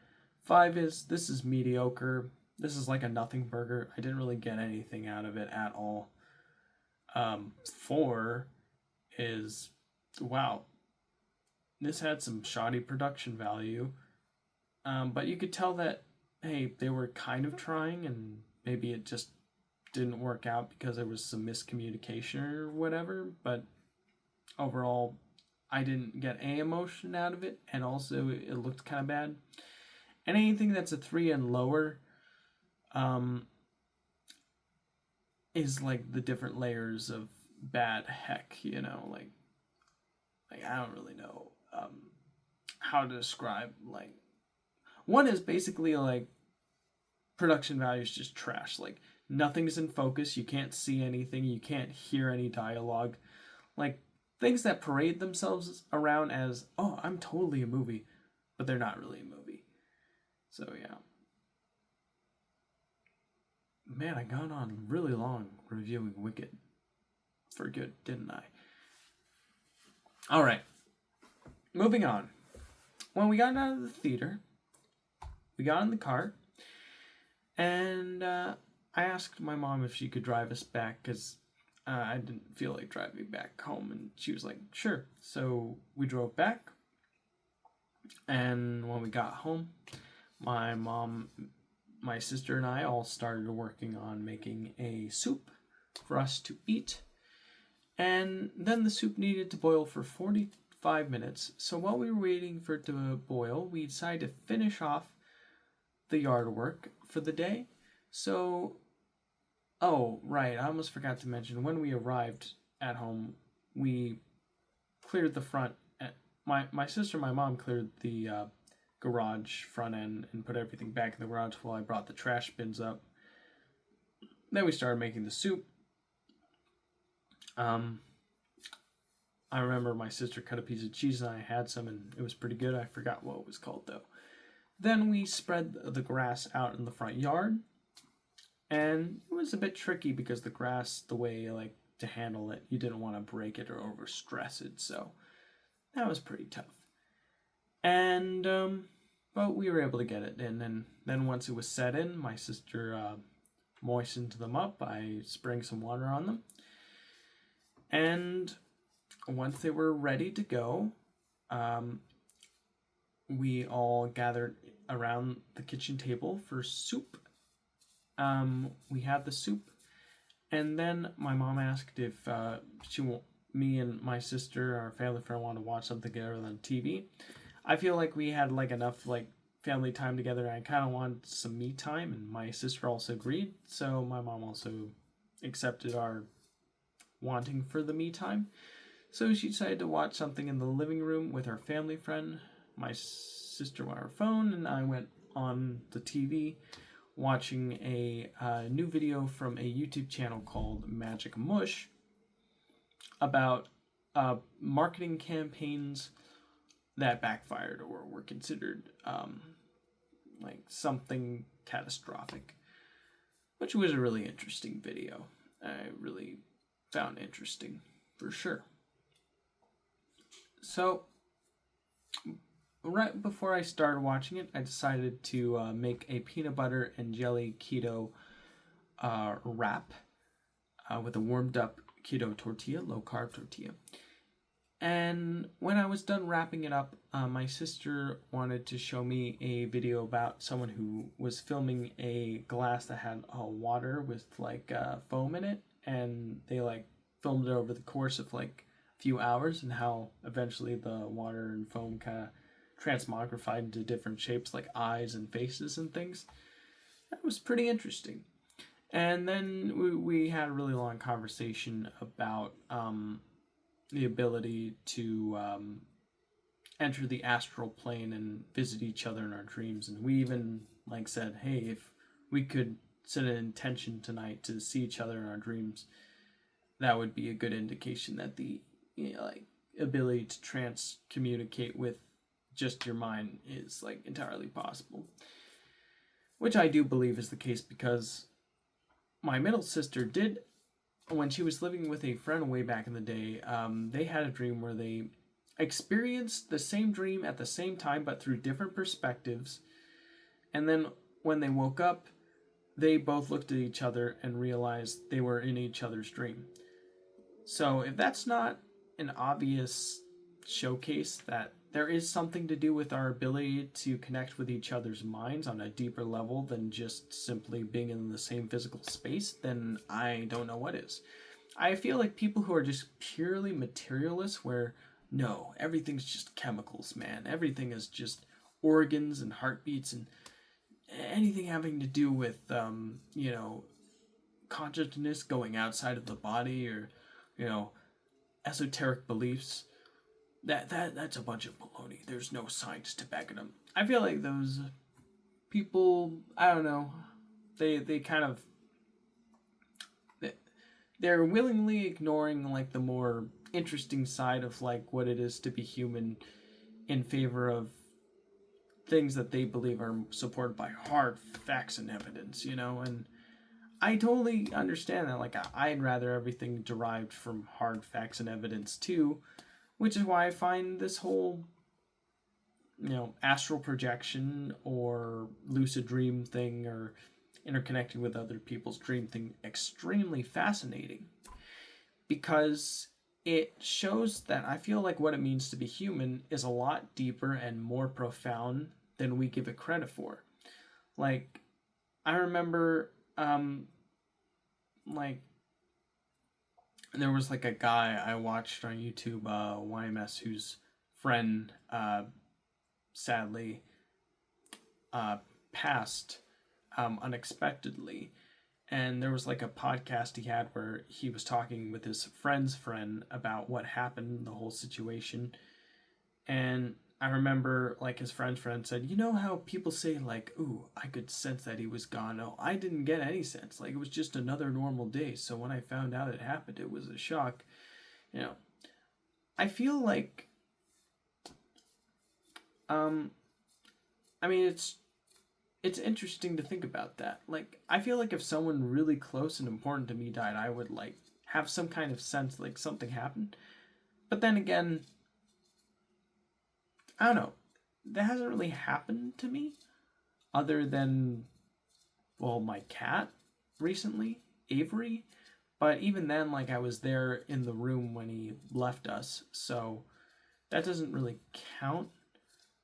5 is, this is mediocre. This is like a nothing burger. I didn't really get anything out of it at all. 4 is, wow, this had some shoddy production value. But you could tell that, hey, they were kind of trying and maybe it just didn't work out because there was some miscommunication or whatever. But overall, I didn't get any emotion out of it, and also it looked kind of bad. And anything that's a 3 and lower is like the different layers of bad heck, you know, like I don't really know how to describe, like, 1 is basically like production value is just trash. Like nothing's in focus. You can't see anything. You can't hear any dialogue. Like things that parade themselves around as, oh, I'm totally a movie, but they're not really a movie. So yeah. Man, I got on really long reviewing Wicked. For good, didn't I? Alright. Moving on. When we got out of the theater, we got in the car, and I asked my mom if she could drive us back because I didn't feel like driving back home, and she was like, sure. So we drove back, and when we got home, my mom, my sister, and I all started working on making a soup for us to eat, and then the soup needed to boil for 45 minutes. So while we were waiting for it to boil, we decided to finish off the yard work for the day. So, oh, right, I almost forgot to mention, when we arrived at home, we cleared the front. My sister and my mom cleared the garage front end and put everything back in the garage while I brought the trash bins up. Then we started making the soup. I remember my sister cut a piece of cheese and I had some and it was pretty good. I forgot what it was called though. Then we spread the grass out in the front yard, and it was a bit tricky because the grass, the way like to handle it. You didn't want to break it or overstress it, so that was pretty tough. And but we were able to get it in, and then once it was set in, my sister moistened them up by spraying some water on them. And once they were ready to go, we all gathered around the kitchen table for soup. We had the soup, and then my mom asked if me and my sister, our family friend, wanted to watch something together on TV. I feel like we had like enough like family time together, and I kind of wanted some me time, and my sister also agreed. So my mom also accepted our wanting for the me time. So she decided to watch something in the living room with her family friend. My sister went on her phone, and I went on the TV watching a new video from a YouTube channel called Magic Mush about marketing campaigns that backfired or were considered like something catastrophic, which was a really interesting video. I really found interesting for sure. So right before I started watching it, I decided to make a peanut butter and jelly keto wrap with a warmed up keto tortilla, low carb tortilla. And when I was done wrapping it up, my sister wanted to show me a video about someone who was filming a glass that had water with like foam in it, and they like filmed it over the course of like a few hours, and how eventually the water and foam kind of transmogrified into different shapes like eyes and faces and things. That was pretty interesting. And then we had a really long conversation about the ability to enter the astral plane and visit each other in our dreams. And we even like said, hey, if we could set an intention tonight to see each other in our dreams, that would be a good indication that the like ability to communicate with just your mind is like entirely possible. Which I do believe is the case, because my middle sister did, when she was living with a friend way back in the day, they had a dream where they experienced the same dream at the same time but through different perspectives. And then when they woke up, they both looked at each other and realized they were in each other's dream. So if that's not an obvious showcase that there is something to do with our ability to connect with each other's minds on a deeper level than just simply being in the same physical space, then I don't know what is. I feel like people who are just purely materialists, where no, everything's just chemicals, man. Everything is just organs and heartbeats, and anything having to do with, consciousness going outside of the body, or, esoteric beliefs. That's a bunch of baloney. There's no science to back it up. I feel like those people, I don't know, they kind of, they're willingly ignoring like the more interesting side of like what it is to be human in favor of things that they believe are supported by hard facts and evidence, and I totally understand that. Like, I'd rather everything derived from hard facts and evidence too, which is why I find this whole, astral projection or lucid dream thing, or interconnecting with other people's dream thing, extremely fascinating. Because it shows that I feel like what it means to be human is a lot deeper and more profound than we give it credit for. Like, I remember, there was like a guy I watched on YouTube, YMS, whose friend sadly passed unexpectedly. And there was like a podcast he had where he was talking with his friend's friend about what happened, the whole situation. And I remember like his friend's friend said, you know how people say like, ooh, I could sense that he was gone. No, I didn't get any sense. Like, it was just another normal day. So when I found out it happened, it was a shock. I feel like, it's interesting to think about that. Like, I feel like if someone really close and important to me died, I would like have some kind of sense like something happened. But then again, I don't know. That hasn't really happened to me other than, well, my cat recently, Avery. But even then, like, I was there in the room when he left us, so that doesn't really count.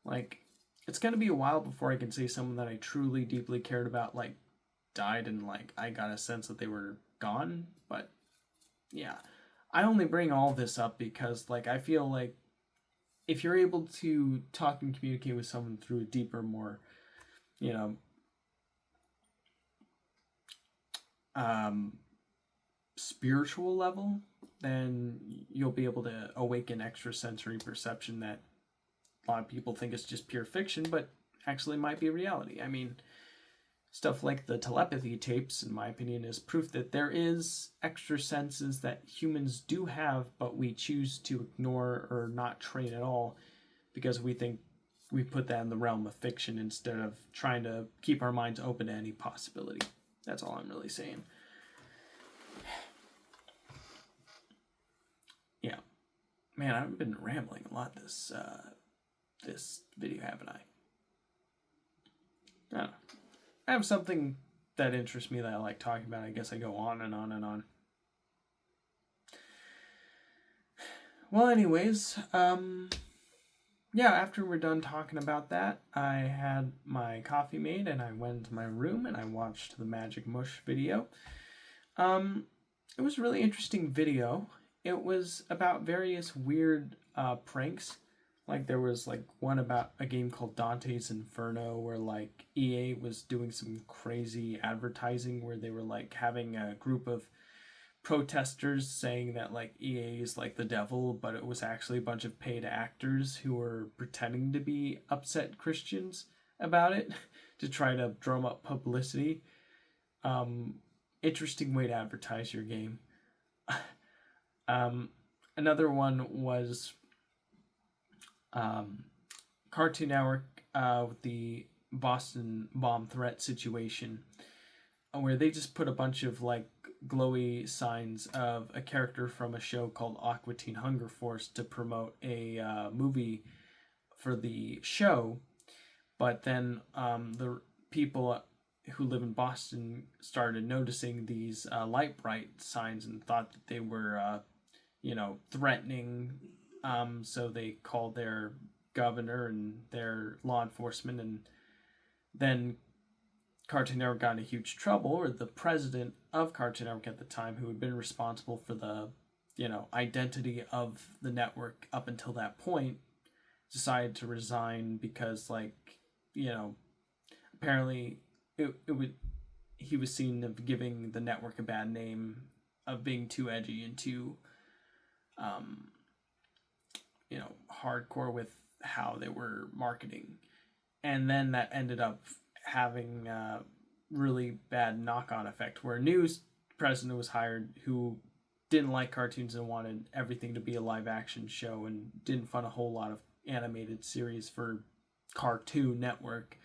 Like, it's gonna be a while before I can say someone that I truly deeply cared about, like, died and, like, I got a sense that they were gone. But, yeah. I only bring all this up because, like, I feel like if you're able to talk and communicate with someone through a deeper, more, you know, spiritual level, then you'll be able to awaken extrasensory perception that a lot of people think is just pure fiction, but actually might be reality. I mean, stuff like the telepathy tapes, in my opinion, is proof that there is extra senses that humans do have, but we choose to ignore or not train at all because we think we put that in the realm of fiction instead of trying to keep our minds open to any possibility. That's all I'm really saying. Yeah. Man, I've been rambling a lot this video, haven't I? I don't know. I have something that interests me that I like talking about. I guess I go on and on and on. Well, anyways, yeah, after we're done talking about that, I had my coffee made and I went to my room and I watched the Magic Mush video. It was a really interesting video. It was about various weird pranks. Like there was like one about a game called Dante's Inferno where like EA was doing some crazy advertising where they were like having a group of protesters saying that like EA is like the devil, but it was actually a bunch of paid actors who were pretending to be upset Christians about it to try to drum up publicity. Interesting way to advertise your game. Another one was Cartoon Network with the Boston bomb threat situation, where they just put a bunch of like glowy signs of a character from a show called Aqua Teen Hunger Force to promote a movie for the show. But then the people who live in Boston started noticing these light bright signs and thought that they were, threatening. So they called their governor and their law enforcement, and then Cartoon Network got in huge trouble, or the president of Cartoon Network at the time, who had been responsible for the, identity of the network up until that point, decided to resign because, apparently he was seen of giving the network a bad name, of being too edgy and too, hardcore with how they were marketing. And then that ended up having a really bad knock-on effect where a new president was hired who didn't like cartoons and wanted everything to be a live-action show and didn't fund a whole lot of animated series for Cartoon Network.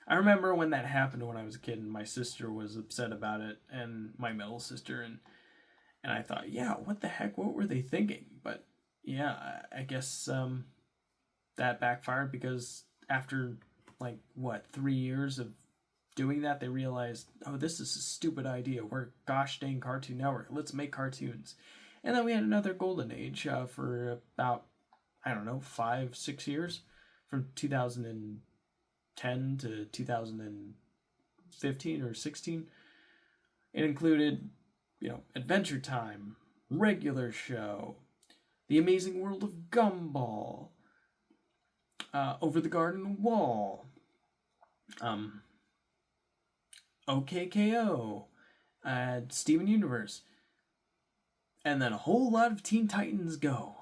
I remember when that happened when I was a kid, and my sister was upset about it, and my middle sister, and I thought, yeah, what the heck, what were they thinking? But yeah, I guess that backfired because after 3 years of doing that, they realized, oh, this is a stupid idea. We're gosh dang Cartoon Network. Let's make cartoons. And then we had another golden age for about, 5-6 years, from 2010 to 2015 or 16. It included, Adventure Time, Regular Show, The Amazing World of Gumball, Over the Garden Wall, OKKO, Steven Universe, and then a whole lot of Teen Titans Go.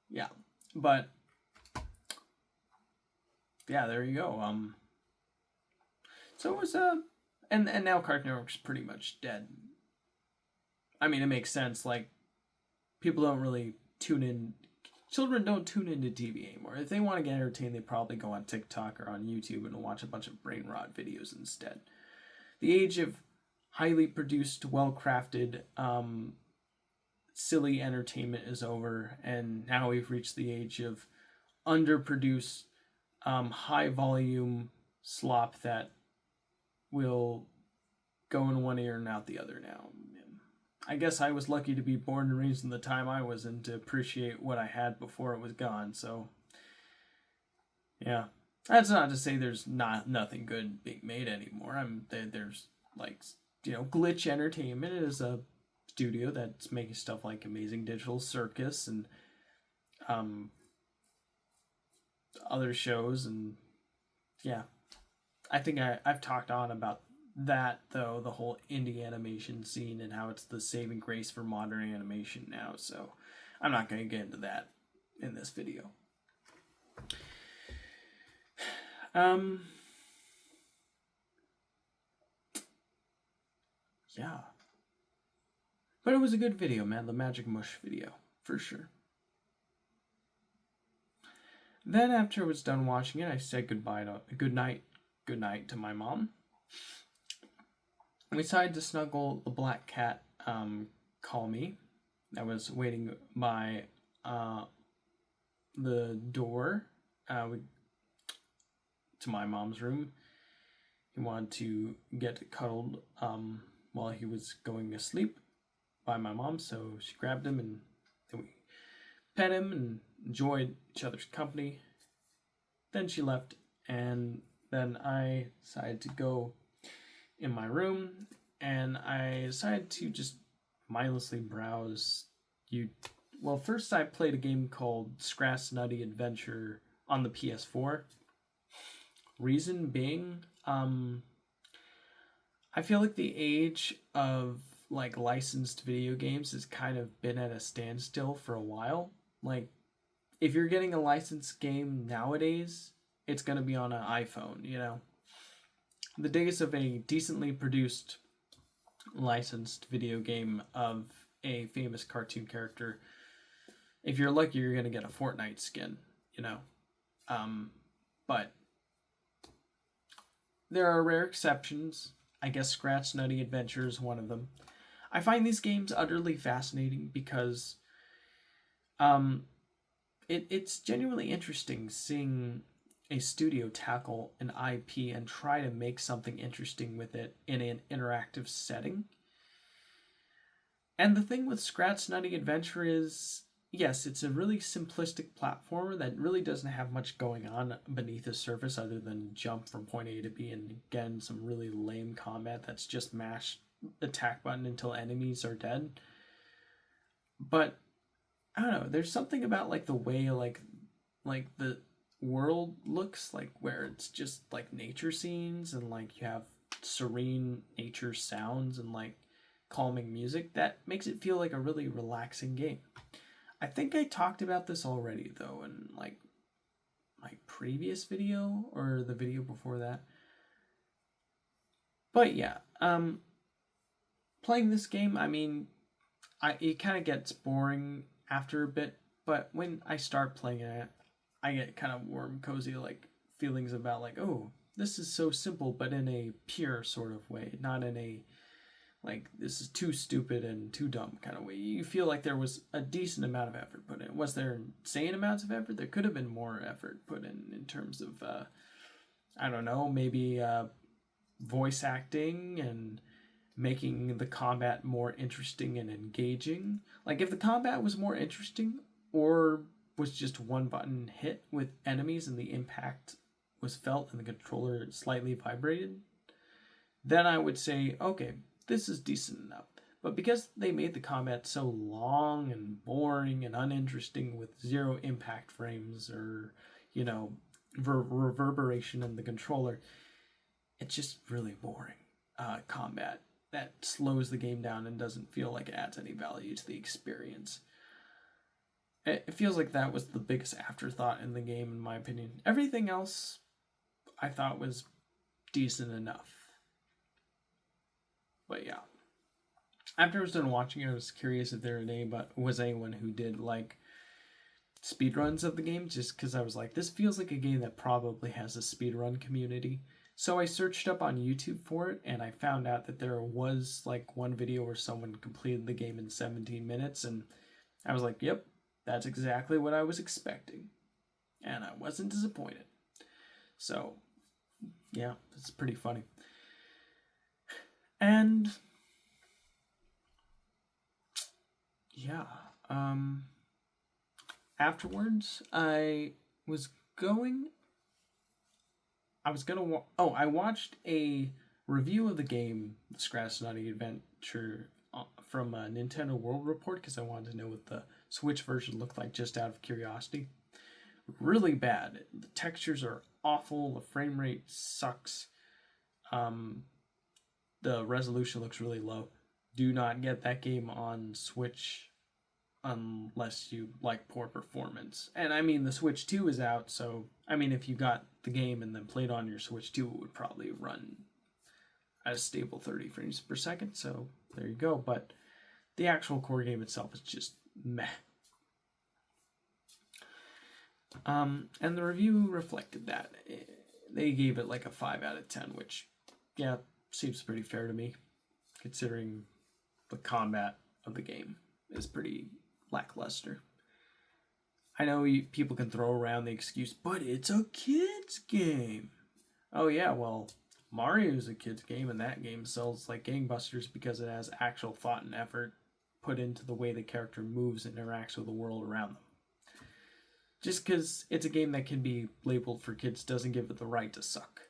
Yeah, but yeah, there you go. So it was and now Cartoon Network's pretty much dead. I mean, it makes sense. Like, people don't really tune in. Children don't tune into TV anymore. If they want to get entertained, they probably go on TikTok or on YouTube and watch a bunch of brain rot videos instead. The age of highly produced, well-crafted silly entertainment is over, and now we've reached the age of underproduced, high volume slop that will go in one ear and out the other now. I guess I was lucky to be born and raised in the time I was in to appreciate what I had before it was gone, so yeah. That's not to say there's nothing good being made anymore. There's like, Glitch Entertainment is a studio that's making stuff like Amazing Digital Circus and other shows, and yeah, I think I've talked on about that, though, the whole indie animation scene and how it's the saving grace for modern animation now, so I'm not going to get into that in this video. Yeah. But it was a good video, man, the Magic Mush video, for sure. Then after I was done watching it, I said good night to my mom. We decided to snuggle the black cat, Call Me, that was waiting by the door to my mom's room. He wanted to get cuddled while he was going to sleep by my mom, so she grabbed him and then we pet him and enjoyed each other's company. Then she left, and then I decided to go in my room, and I decided to just mindlessly browse. Well, first I played a game called Scratch Nutty Adventure on the PS4. Reason being, I feel like the age of like licensed video games has kind of been at a standstill for a while. Like, if you're getting a licensed game nowadays, it's going to be on an iPhone, The days of a decently produced licensed video game of a famous cartoon character, if you're lucky, you're going to get a Fortnite skin, But there are rare exceptions. I guess Scratch Nutty Adventure is one of them. I find these games utterly fascinating because it's genuinely interesting seeing a studio tackle an IP and try to make something interesting with it in an interactive setting. And the thing with Scratch Nutty Adventure is, yes, it's a really simplistic platformer that really doesn't have much going on beneath the surface other than jump from point A to B, and again, some really lame combat that's just mash the attack button until enemies are dead. But I don't know, there's something about like the way like the world looks, like where it's just like nature scenes and like you have serene nature sounds and like calming music that makes it feel like a really relaxing game. I think I talked about this already though in like my previous video or the video before that. But yeah, playing this game, I mean, it kind of gets boring after a bit, but when I start playing it, I get kind of warm, cozy, like feelings about like, oh, this is so simple, but in a pure sort of way, not in a like this is too stupid and too dumb kind of way. You feel like there was a decent amount of effort put in. Was there insane amounts of effort? There could have been more effort put in terms of I don't know, maybe voice acting and making the combat more interesting and engaging. Like if the combat was more interesting or was just one button hit with enemies and the impact was felt and the controller slightly vibrated, then I would say, okay, this is decent enough. But because they made the combat so long and boring and uninteresting with zero impact frames or, reverberation in the controller, it's just really boring combat that slows the game down and doesn't feel like it adds any value to the experience. It feels like that was the biggest afterthought in the game, in my opinion. Everything else I thought was decent enough. But yeah. After I was done watching it, I was curious if there was anyone who did like speedruns of the game, just because I was like, this feels like a game that probably has a speedrun community. So I searched up on YouTube for it, and I found out that there was like one video where someone completed the game in 17 minutes, and I was like, yep, that's exactly what I was expecting. And I wasn't disappointed. So, yeah, it's pretty funny. And yeah, afterwards I watched a review of the game, The Scratch Naughty Adventure, from a Nintendo World Report, because I wanted to know what the Switch version looked like just out of curiosity. Really bad. The textures are awful. The frame rate sucks. The resolution looks really low. Do not get that game on Switch unless you like poor performance. And I mean, the Switch 2 is out, so I mean, if you got the game and then played on your Switch 2, it would probably run at a stable 30 frames per second. So there you go. But the actual core game itself is just meh. And the review reflected that. They gave it like a 5 out of 10, which, yeah, seems pretty fair to me, considering the combat of the game is pretty lackluster. I know people can throw around the excuse, but it's a kid's game. Oh yeah, well, Mario's a kid's game, and that game sells like gangbusters because it has actual thought and effort put into the way the character moves and interacts with the world around them. Just because it's a game that can be labeled for kids doesn't give it the right to suck.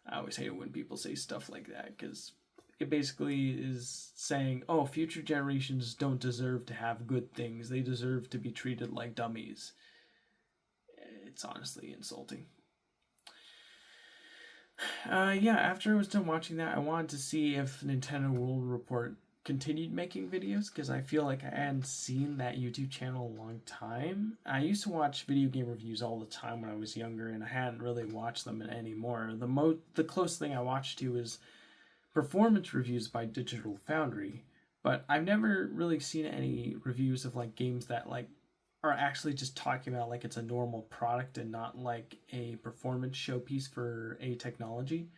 I always hate it when people say stuff like that, because it basically is saying, oh, future generations don't deserve to have good things. They deserve to be treated like dummies. It's honestly insulting. After I was done watching that, I wanted to see if Nintendo World Report continued making videos, because I feel like I hadn't seen that YouTube channel a long time. I used to watch video game reviews all the time when I was younger, and I hadn't really watched them anymore. The closest thing I watched to is performance reviews by Digital Foundry, but I've never really seen any reviews of like games that like are actually just talking about like it's a normal product and not like a performance showpiece for a technology.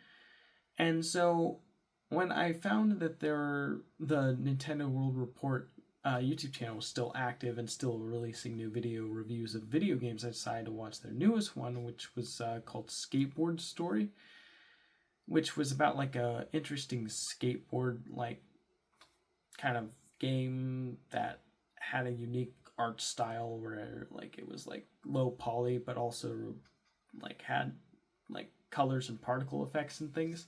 And so when I found that the Nintendo World Report YouTube channel was still active and still releasing new video reviews of video games, I decided to watch their newest one, which was called Skateboard Story, which was about like a interesting skateboard like kind of game that had a unique art style where like it was like low poly but also like had like colors and particle effects and things.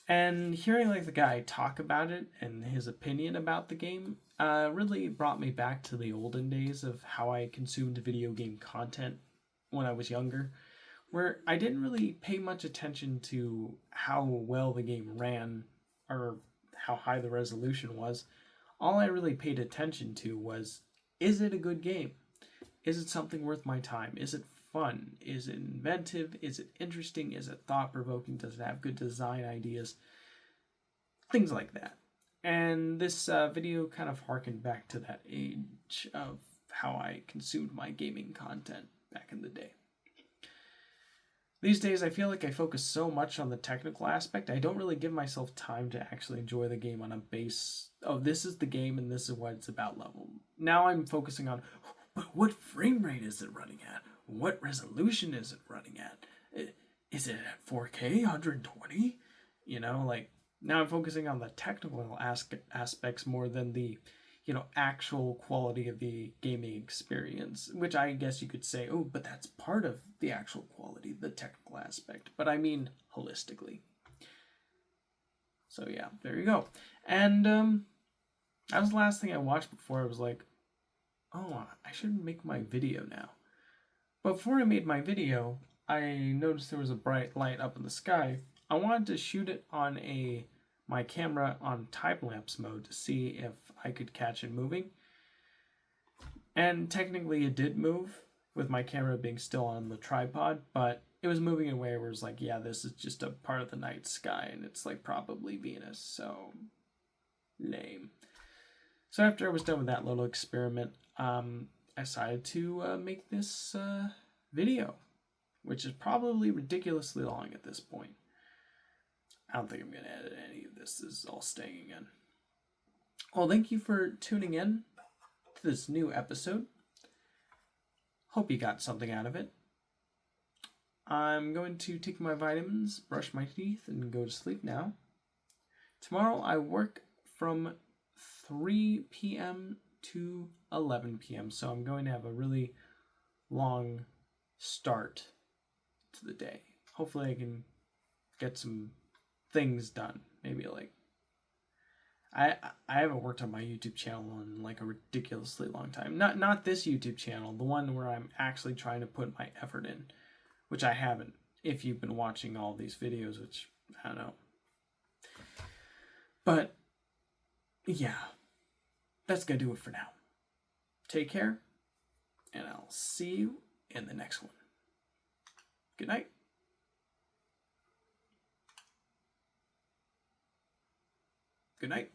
And hearing like the guy talk about it and his opinion about the game really brought me back to the olden days of how I consumed video game content when I was younger, where I didn't really pay much attention to how well the game ran or how high the resolution was. All I really paid attention to was, is it a good game? Is it something worth my time? Is it fun? Is it inventive? Is it interesting? Is it thought-provoking? Does it have good design ideas? Things like that. And this video kind of harkened back to that age of how I consumed my gaming content back in the day. These days, I feel like I focus so much on the technical aspect, I don't really give myself time to actually enjoy the game on a base, oh, this is the game and this is what it's about level. Now I'm focusing on, but what frame rate is it running at? What resolution is it running at? Is it at 4K, 120? You know, like, now I'm focusing on the technical aspects more than the, actual quality of the gaming experience, which I guess you could say, oh, but that's part of the actual quality, the technical aspect. But I mean holistically. So yeah, there you go. And that was the last thing I watched before I was like, oh, I should make my video now. But before I made my video, I noticed there was a bright light up in the sky. I wanted to shoot it on my camera on time-lapse mode to see if I could catch it moving. And technically it did move, with my camera being still on the tripod, but it was moving in a way where it's like, yeah, this is just a part of the night sky, and it's like probably Venus, so lame. So after I was done with that little experiment, I decided to make this video, which is probably ridiculously long at this point. I don't think I'm going to edit any of this. This is all staying in. Well, thank you for tuning in to this new episode. Hope you got something out of it. I'm going to take my vitamins, brush my teeth, and go to sleep now. Tomorrow I work from 3 p.m. to 11 p.m., so I'm going to have a really long start to the day. Hopefully I can get some things done. Maybe like I haven't worked on my YouTube channel in like a ridiculously long time. Not this YouTube channel, the one where I'm actually trying to put my effort in, which I haven't. If you've been watching all these videos, which I don't know. But yeah, that's gonna do it for now. Take care, and I'll see you in the next one. Good night. Good night.